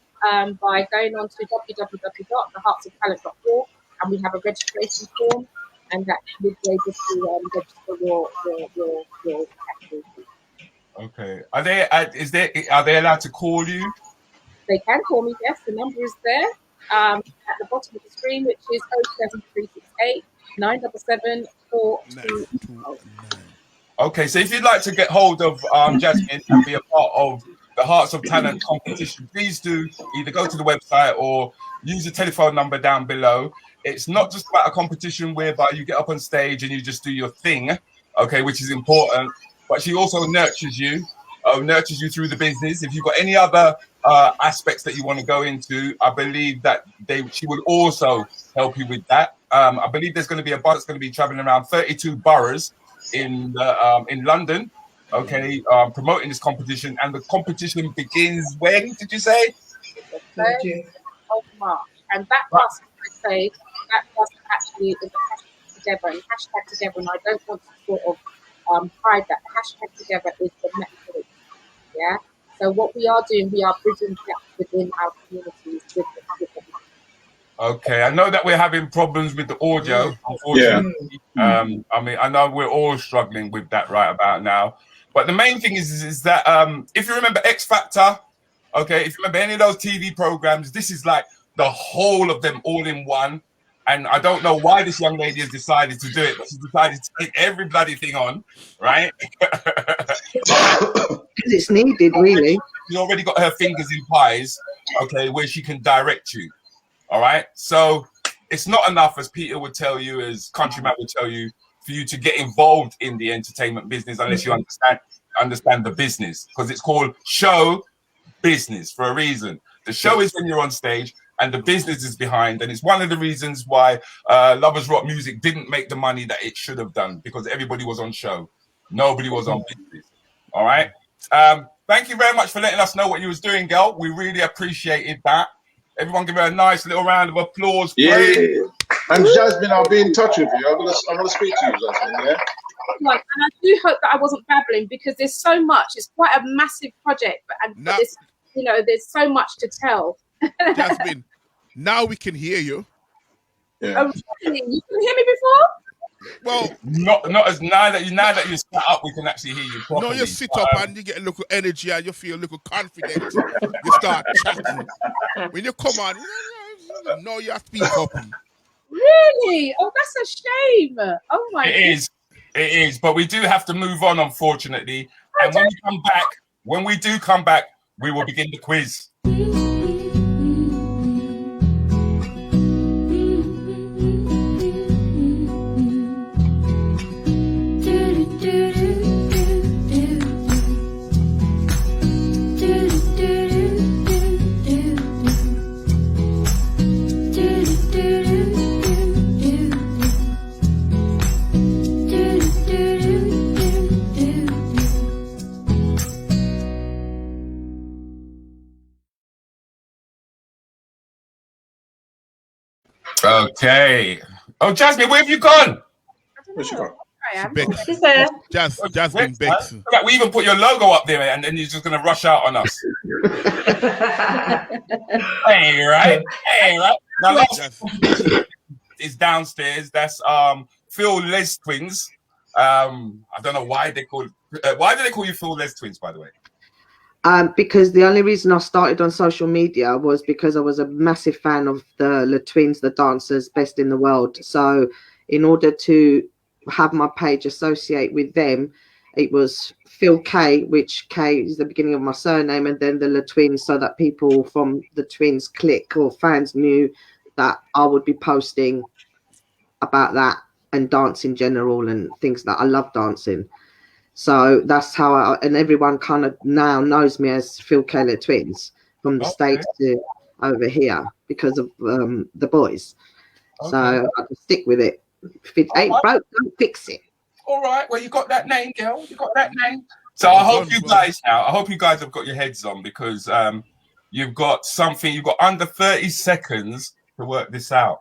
by going on to www.theheartsoftalent.org, and we have a registration form, and that will be able to register your activity. Okay, are they allowed to call you? They can call me, yes. The number is there at the bottom of the screen, which is 07368 977 429. Okay, so if you'd like to get hold of Jasmine and be a part of the Hearts of Talent competition, please do either go to the website or use the telephone number down below. It's not just about a competition whereby you get up on stage and you just do your thing, okay, which is important, but she also nurtures you through the business. If you've got any other aspects that you want to go into, I believe that she will also help you with that. I believe there's going to be a bus that's going to be traveling around 32 boroughs in London, okay, promoting this competition, and the competition begins when did you say? The 3rd of March, and that bus, I say, that bus actually is a hashtag together, and I don't want to sort of hide that. The hashtag together is the method, yeah. So what we are doing, we are bridging gaps within our communities with the Okay, I know that we're having problems with the audio, unfortunately. I mean, I know we're all struggling with that right about now. But the main thing is that if you remember X Factor, okay, if you remember any of those TV programs, this is like the whole of them all in one. And I don't know why this young lady has decided to do it, but she decided to take every bloody thing on, right? Because it's needed, really. She already got her fingers in pies, okay, where she can direct you. All right. So it's not enough, as Peter would tell you, as Countryman would tell you, for you to get involved in the entertainment business unless you understand the business, because it's called show business for a reason. The show is when you're on stage and the business is behind. And it's one of the reasons why Lovers Rock Music didn't make the money that it should have done, because everybody was on show. Nobody was on business. All right. Thank you very much for letting us know what you was doing, girl. We really appreciated that. Everyone give her a nice little round of applause. Yeah. And Jasmine, I'll be in touch with you. I'm gonna speak to you, Jasmine, yeah? and I do hope that I wasn't babbling, because there's so much. It's quite a massive project, but there's so much to tell. Jasmine, now we can hear you. Yeah. Oh, really? You can hear me before? Well, not as now that you sat up, we can actually hear you properly. No, you sit up and you get a little energy and you feel a little confident. You start chatting. When you come on, no, you have to speak up. Really? Oh, that's a shame. Oh my God. It is, but we do have to move on, unfortunately. And when we do come back, we will begin the quiz. Okay. Oh, Jasmine, where have you gone? Where's she gone? She's there. Jasmine Bex. We even put your logo up there, and then you're just going to rush out on us. Hey, right? Now, last is downstairs. That's Phyll LesTwins. I don't know why they call. Why do they call you Phyll LesTwins, by the way? Because the only reason I started on social media was because I was a massive fan of the LesTwins, the dancers, best in the world. So in order to have my page associate with them, it was Phyll K, which K is the beginning of my surname, and then the LesTwins, so that people from the Twins clique or fans knew that I would be posting about that and dance in general and things that I love dancing. So that's how and everyone kind of now knows me as Phyll K LesTwins from the States to over here because of the boys. Okay. So I can stick with it. If it ain't broke, don't fix it. All right. Well, you got that name, girl. You got that name. So I hope you guys have got your heads on, because you've got something. You've got under 30 seconds to work this out.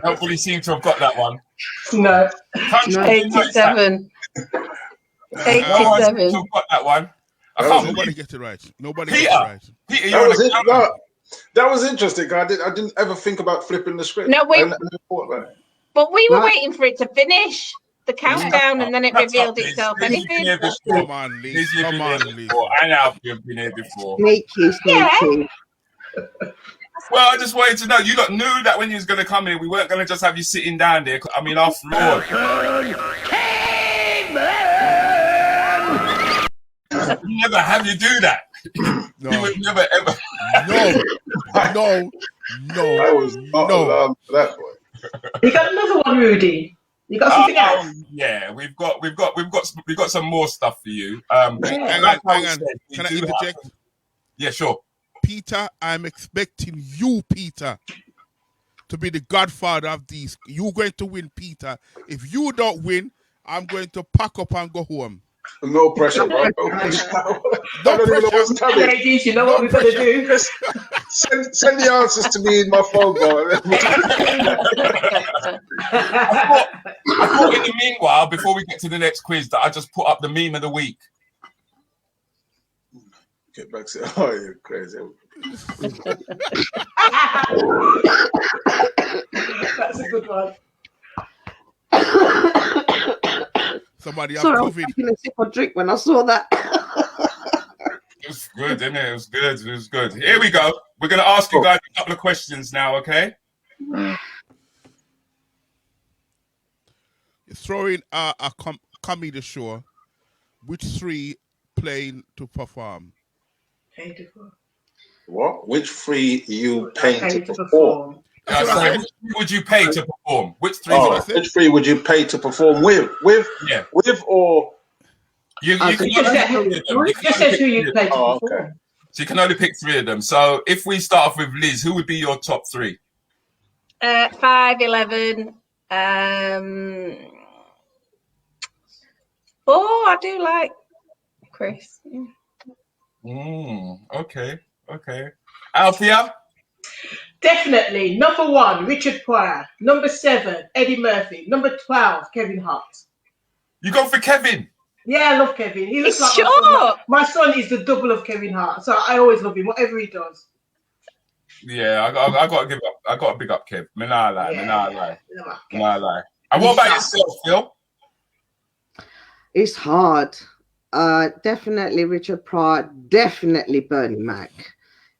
Hopefully seem to have got that one. No. 87. 87. Got that one. Nobody gets it right. Nobody gets it right. Peter, That was it. No, that was interesting. I didn't ever think about flipping the script. No, I never thought about it. But we were waiting for it to finish the countdown, and then it revealed itself. Come on, Liz. Come on, Liz. And Althea have been here before. Sneaky. Well, I just wanted to know, you lot knew that when you was going to come in, we weren't going to just have you sitting down there. I mean, after all. We never have you do that. No. You would never ever. No. I was not alarmed for that boy. You got another one, Rudy. You got something else? Yeah, we've got some more stuff for you. Hang on. Can I interject? Yeah, sure. Peter, I'm expecting you, Peter, to be the godfather of these. You're going to win, Peter. If you don't win, I'm going to pack up and go home. No pressure, bro. No pressure. I don't even know what's coming. Ladies, you know what we're going to do? Send the answers to me in my phone, bro. I thought in the meanwhile, before we get to the next quiz, that I just put up the meme of the week. Get back to you're crazy. That's a good one. Somebody have Sorry, I was COVID. taking a sip of drink when I saw that. It was good, didn't it? It was good. It was good. Here we go. We're going to ask you guys a couple of questions now, okay? Throwing a comedy show. Which three playing to perform? What? Which three you paying to perform? Which would you pay to perform? Which three? Which three would you pay to perform with? With or? You can only pick Just who you pay to perform. Okay. So you can only pick three of them. So if we start off with Liz, who would be your top three? 5, 11. I do like Chris. Okay. Althea? Definitely. Number 1, Richard Pryor. Number 7, Eddie Murphy. Number 12, Kevin Hart. You go for Kevin? Yeah, I love Kevin. He looks It's like short. my son is the double of Kevin Hart, so I always love him, whatever he does. Yeah, I got to give up. I got to big up Kev. Me nah lie. And what about yourself, Phil? It's hard. Definitely Richard Pryor. Definitely Bernie Mac.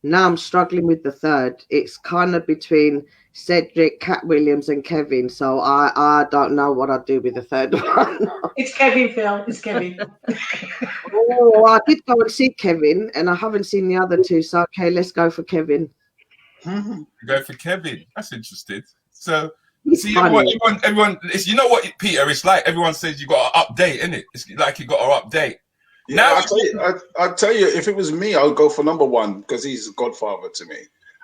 Now I'm struggling with the third. It's kind of between Cedric, Cat Williams, and Kevin. So I don't know what I'll do with the third one. It's Kevin, Phil. It's Kevin. I did go and see Kevin, and I haven't seen the other two. So okay, let's go for Kevin. Go for Kevin. That's interesting. So He's see, funny. everyone. It's, you know what, Peter? It's like everyone says you got to update, isn't it? It's like you got to update. Yeah, I'll tell you, if it was me, I would go for number 1 because he's a godfather to me.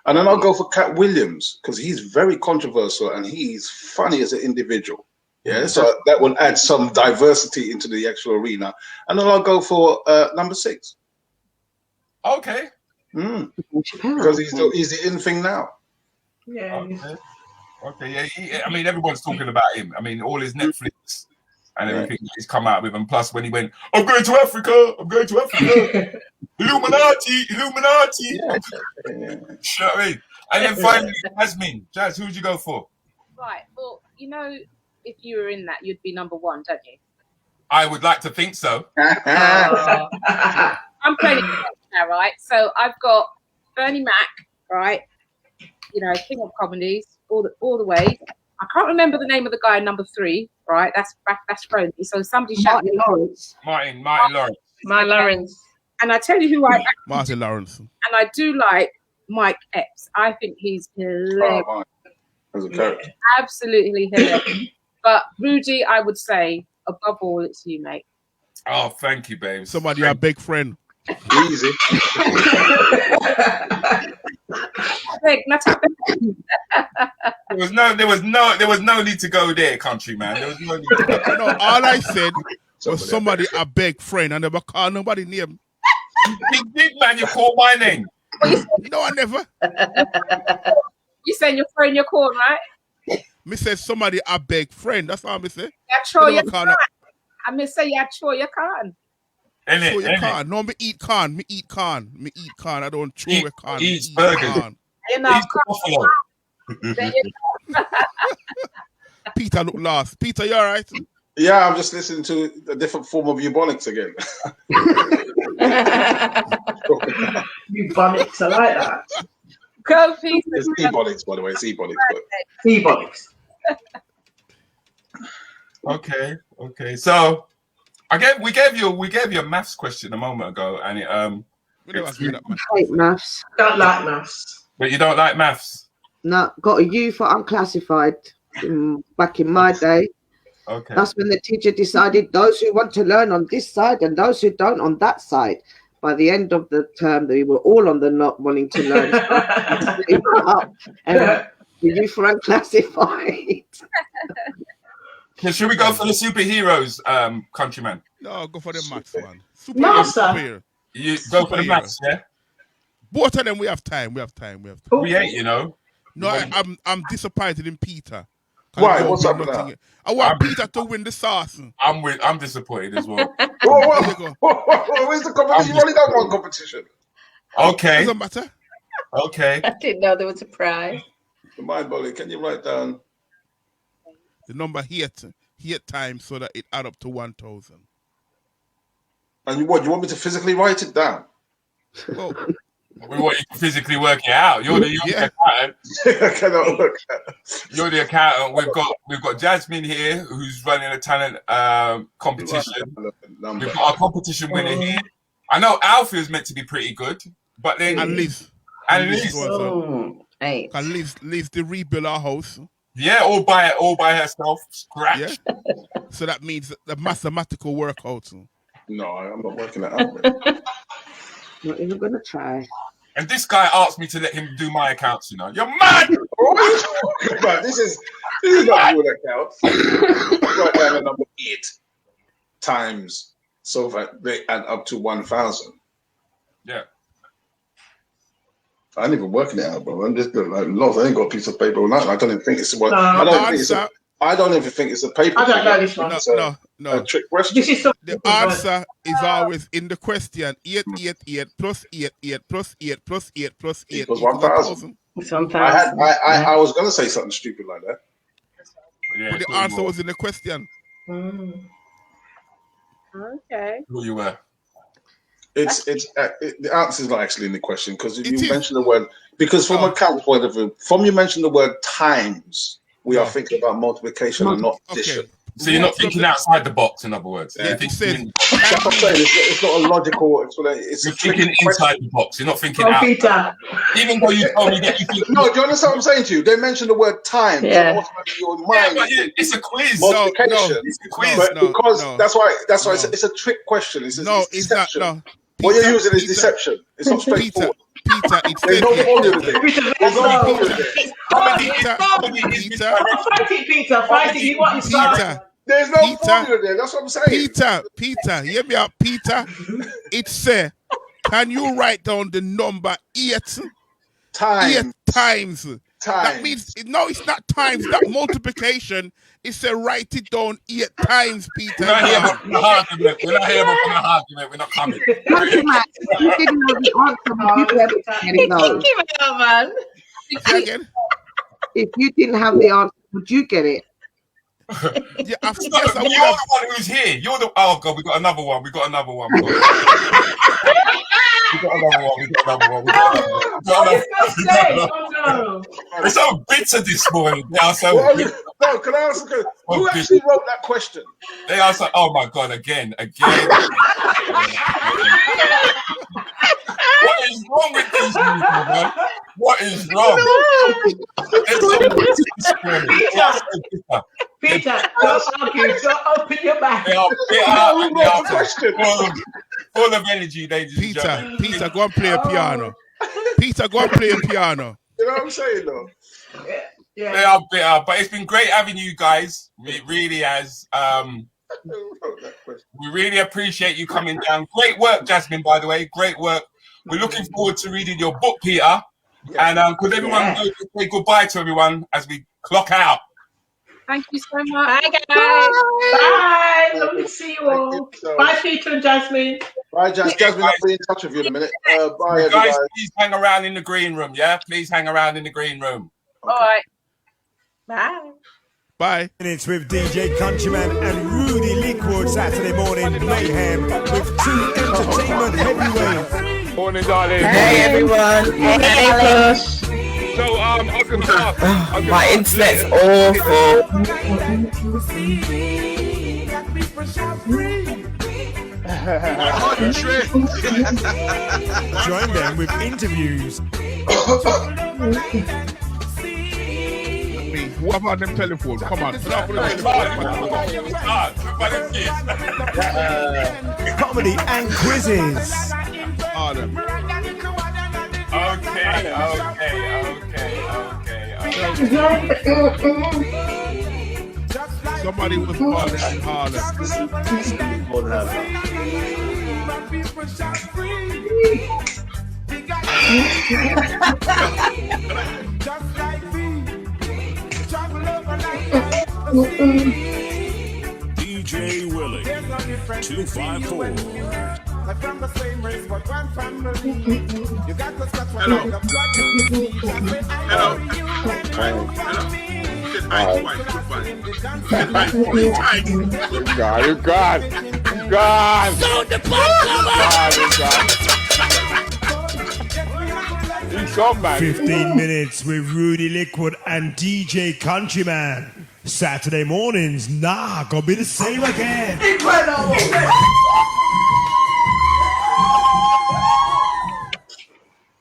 And then I'll go for Cat Williams because he's very controversial and he's funny as an individual. Yeah, so that will add some diversity into the actual arena. And then I'll go for number 6. Okay. Because he's the in thing now. Yeah. Okay. Yeah. I mean, everyone's talking about him. I mean, all his Netflix and everything that he's come out with. And plus, when he went, I'm going to Africa. Illuminati. You know what I mean? And then finally, Jasmine. Jazz, who would you go for? Right. Well, you know, if you were in that, you'd be number 1, don't you? I would like to think so. I'm playing it now, right? So I've got Bernie Mac, right? You know, king of comedies, all the way. I can't remember the name of the guy, number 3, right? That's thrown me. So somebody shout Martin Lawrence. Martin Lawrence. Martin Lawrence. And I tell you who I Martin Lawrence. And I do like Mike Epps. I think he's hilarious. As a character. Absolutely hilarious. But Rudi, I would say, above all, it's you, mate. Oh, thank you, babe. Somebody a big friend. Easy. There was no need to go there, country man. There was no need to go. No, all I said was somebody a big friend. I never call nobody name. Big man, you call my name. No, I never. You saying you're throwing your corn, right? Me said somebody a big friend. That's all me say. Yeah, sure, you're right. I'm gonna say yeah, sure you can. Sure you can't. No, me eat corn. Me eat corn. Me eat corn. I don't chew a corn. Me Eat eat burgers. corn. You know, There you go. Peter look lost. Peter, you all right? Yeah, I'm just listening to a different form of eubonics again. Eubonics, I like that. Go, Peter. It's ebonics, by the way. It's ebonics. Ebonics. Okay. So we gave you a maths question a moment ago, and it I hate maths. Don't like maths. But you don't like maths? No, got a U for unclassified back in my day. Okay. That's when the teacher decided those who want to learn on this side and those who don't on that side. By the end of the term, they were all on the not wanting to learn. And the U for unclassified. Should we go for the superheroes, countryman? No, go for the maths one. Master. You go for the maths, yeah? Both of them, we have time. We ain't, you know. No, I'm disappointed in Peter. Why? What's up with that? I want Peter to win the sauce. I'm disappointed as well. Where's the competition? You only got one competition. Okay. Doesn't matter. Okay. I didn't know there was a prize. Mind, Bolly, can you write down the number here times so that it add up to 1,000? And you want me to physically write it down? Oh. We want you to physically work it out. You're the accountant. I cannot work it out. You're the accountant. We've got Jasmine here, who's running a talent competition. We've got our competition winner here. I know Althea is meant to be pretty good, but then Liz. Liz to rebuild our house. Yeah, all by herself, scratch. Yeah. So that means the mathematical workout. No, I'm not working that out. Not even gonna try. And this guy asked me to let him do my accounts. You know, you're mad. What are you talking about? This is not your accounts. Write down the number 8 times so that they add up to 1,000. Yeah. I ain't even working it out, bro. I'm just like lost. I ain't got a piece of paper or nothing. I don't even think it's one. No, I don't even think it's a paper. I don't know this one. No. A trick question. This is the answer is always in the question. 8 plus 8 plus 8 plus 8 plus 8 equals 1,000. I was gonna say something stupid like that. Yeah, but the answer was in the question. Okay. Who you were? The answer is not actually in the question because if you mention the word, because from account point of view, from you mention the word times, we are thinking about multiplication and not addition. So you're not thinking outside the box, in other words. Yeah. That's what I'm saying. It's not a logical explanation. You're thinking inside the box. You're not thinking out. Even though you told me that you think. No, do you understand what I'm saying to you? They mentioned the word time. Yeah. So automatically your mind. Yeah, it's a quiz. Multiplication. It's a quiz. That's why it's a trick question. It's deception. No. What you're using is deception. It's not straightforward. Peter, there's no formula there. There's no formula there. Peter, fight it. You want to start. There's no formula there. That's what I'm saying. Peter, hear me out, Peter. It say, can you write down the number 8 times? That means it's not times. That multiplication. It say write it down 8 times, Peter. We're not here for the argument. We're not coming. You didn't know the answer, you never get it though. Man. If you didn't have the answer, would you get it? You're the one who's here. Oh God, we got another one. It's so bitter this morning. They are so bitter. No, can I ask you, who actually wrote that question? They are so, oh my God, again. What is wrong with these people, man? What is wrong? Peter, don't argue. Don't open your mouth. They are full of energy, ladies and gentlemen. Peter, go and play a piano. Peter, go and play a piano. You know what I'm saying, though? Yeah. They are bitter, but it's been great having you guys. It really has. We really appreciate you coming down. Great work, Jasmine, by the way. Great work. We're looking forward to reading your book, Peter. And could everyone say goodbye to everyone as we clock out? Thank you so much. Bye, guys. Bye. Lovely to see you So, Bye, Peter and Jasmine. bye, Jasmine. I'll be in touch with you in a minute. Bye, everybody. Guys, please hang around in the green room, yeah? Please hang around in the green room. All right. Bye. Bye. It's with DJ Countryman and Rudi Lickwood Saturday morning mayhem with two entertainment heavyweights. Morning, darling. Hey everyone. Hey Alex. So I was gonna ask. My internet's awful. Join them with interviews. What about them telephones? Come on. Put up with the telephone. Comedy and quizzes. Somebody was born in Harlem. DJ Willie, 254. God. Sound the bomb. He's on, man. 15 minutes with Rudi Lickwood and DJ Countryman. Saturday mornings, gonna be the same again. Incredible.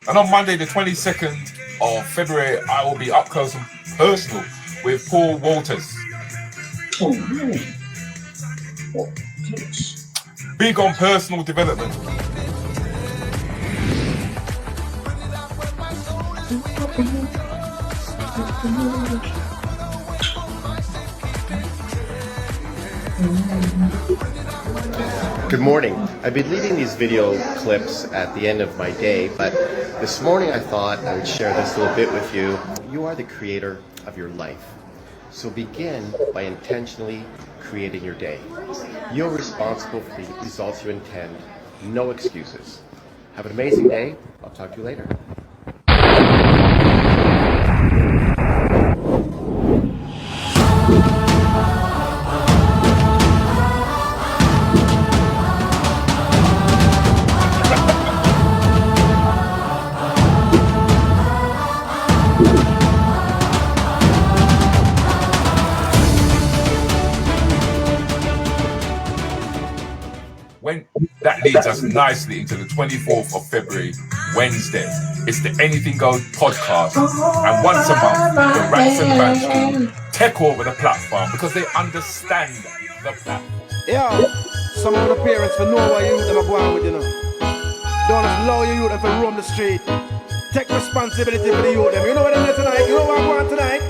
And on Monday, the 22nd of February, I will be up close and personal with Paul Walters. Big on personal development. Good morning. I've been leaving these video clips at the end of my day, but this morning I thought I would share this little bit with you. You are the creator of your life. So begin by intentionally creating your day. You're responsible for the results you intend. No excuses. Have an amazing day. I'll talk to you later. When that leads us nicely into the 24th of February, Wednesday. It's the Anything Goes podcast. And once a month, the Rants and Bands crew take over the platform because they understand the platform. Yeah, some of the parents for know what you them are going with, you know. Don't allow your youth to roam the street. Take responsibility for the youth them. You know what I'm doing tonight? You know what I'm going tonight?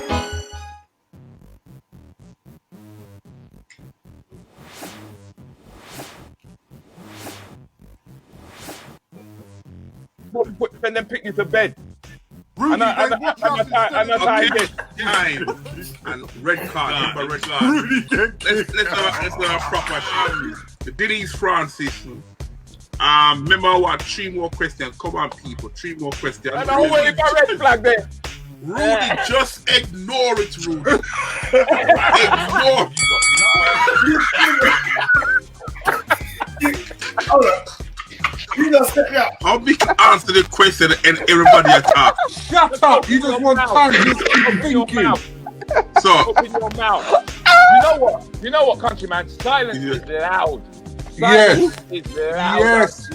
Send them picnic to bed. Rudi, and I time and red card, number red card. Let's have a proper show. The Denise Francis. Remember what? 3 more questions. Come on, people. 3 more questions. And I'm waiting for red flag there. Rudi, just ignore it, Rudi. Ignore it. You just step out. I'll be answer the question and everybody attack. Shut up! You just want time. You just keep thinking. So, open your mouth. You know what, countryman? Silence is loud. Yes. Silence is loud. Yes.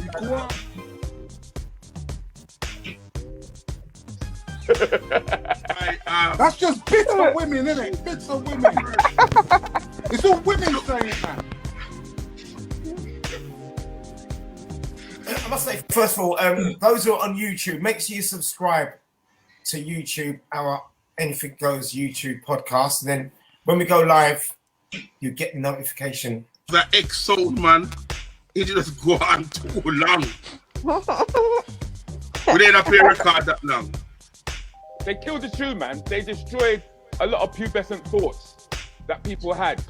That's just bits of women, isn't it? Bits of women. It's all women saying that. I must say, first of all, those who are on YouTube, make sure you subscribe to YouTube, our Anything Goes YouTube podcast. And then when we go live, you get the notification. That ex-sold man, he just go on too long. We didn't play record that long. They killed the tune, man. They destroyed a lot of pubescent thoughts that people had.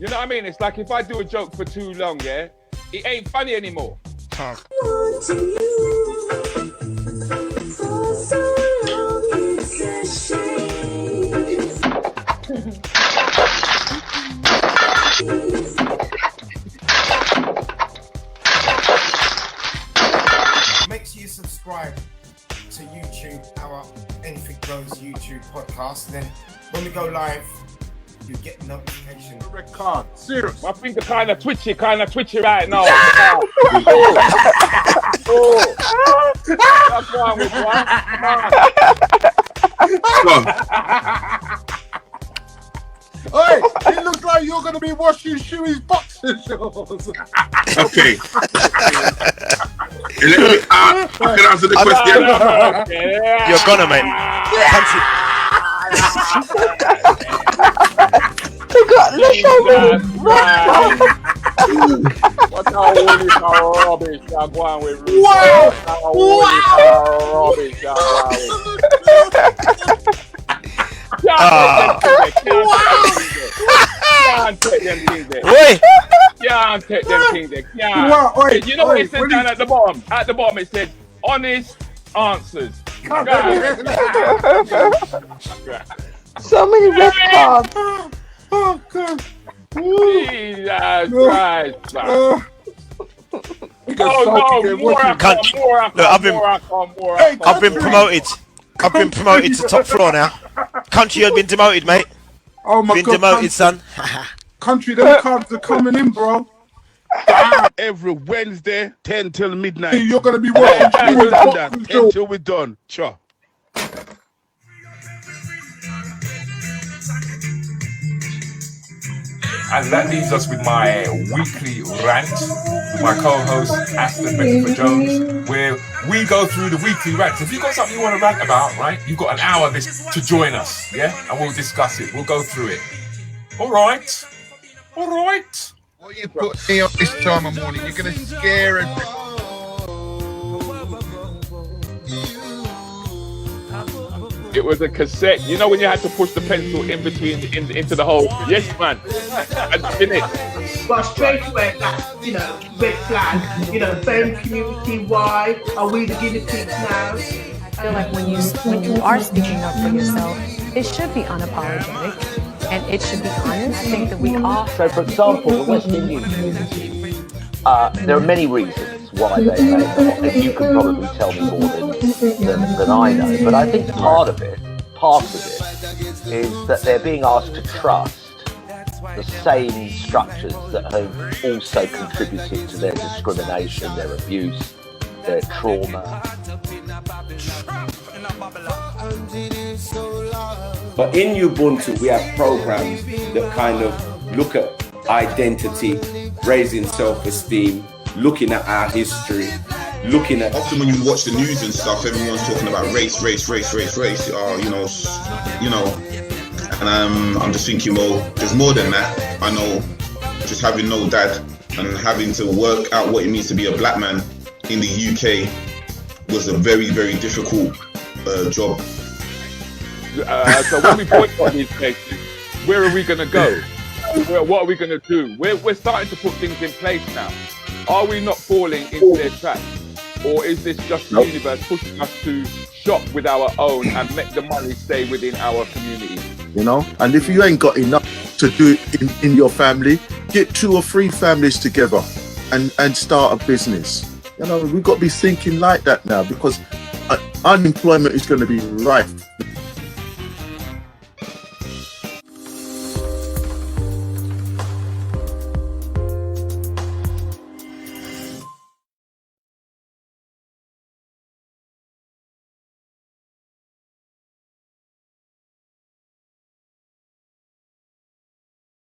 You know what I mean? It's like if I do a joke for too long, yeah, it ain't funny anymore. Make sure you subscribe to YouTube, our Anything Goes YouTube podcast. And then when we go live, you get the notification. Record. Serious. My finger kind of twitchy right now. That's wrong with one. Hey, it looks like you're going to be washing Shuey's boxer shorts. Okay. I can answer the question. You're gonna, mate. What are all this rubbish you're going with? Wow! Rubbish you're going with. Can't take them things there. Can't take them things there. Can't. You know what it says down at the bottom? At the bottom it says honest answers. So many red cards. Oh God. Jesus Christ. I've been promoted. I've been promoted to top floor now. Country had been demoted, mate. Oh my been God. Demoted, son. Country, them cards are coming in, bro. Every Wednesday, 10 till midnight. You're going to be watching 10 till we're done. Sure. And that leaves us with my weekly rant with my co-host Aston Beckford Jones, where we go through the weekly rants. If you've got something you want to rant about, right, you've got an hour to join us, yeah? And we'll discuss it. We'll go through it. All right. All right. What you put me up this time of morning, you're going to scare everybody. It was a cassette. You know when you had to push the pencil in between into the hole? Yes, man. And spin it. But straight away, that, red flag, BAME community, why are we the guinea pigs now? I feel like when you are speaking up for yourself, it should be unapologetic and it should be honest. I think that we all. So, for example, the West Indian community, there are many reasons why they may not, and you can probably tell me more than I know. But I think part of it is that they're being asked to trust the same structures that have also contributed to their discrimination, their abuse, their trauma. But in Ubuntu, we have programs that kind of look at identity, raising self-esteem, looking at our history, looking at... Often when you watch the news and stuff, everyone's talking about race. And I'm just thinking, well, there's more than that. I know just having no dad and having to work out what it means to be a black man in the UK was a very, very difficult job. So when we boycott these places, where are we going to go? What are we going to do? We're starting to put things in place now. Are we not falling into their trap? Or is this just the universe pushing us to shop with our own and make the money stay within our community? And if you ain't got enough to do it in your family, get 2 or 3 families together and start a business. We've got to be thinking like that now, because unemployment is going to be rife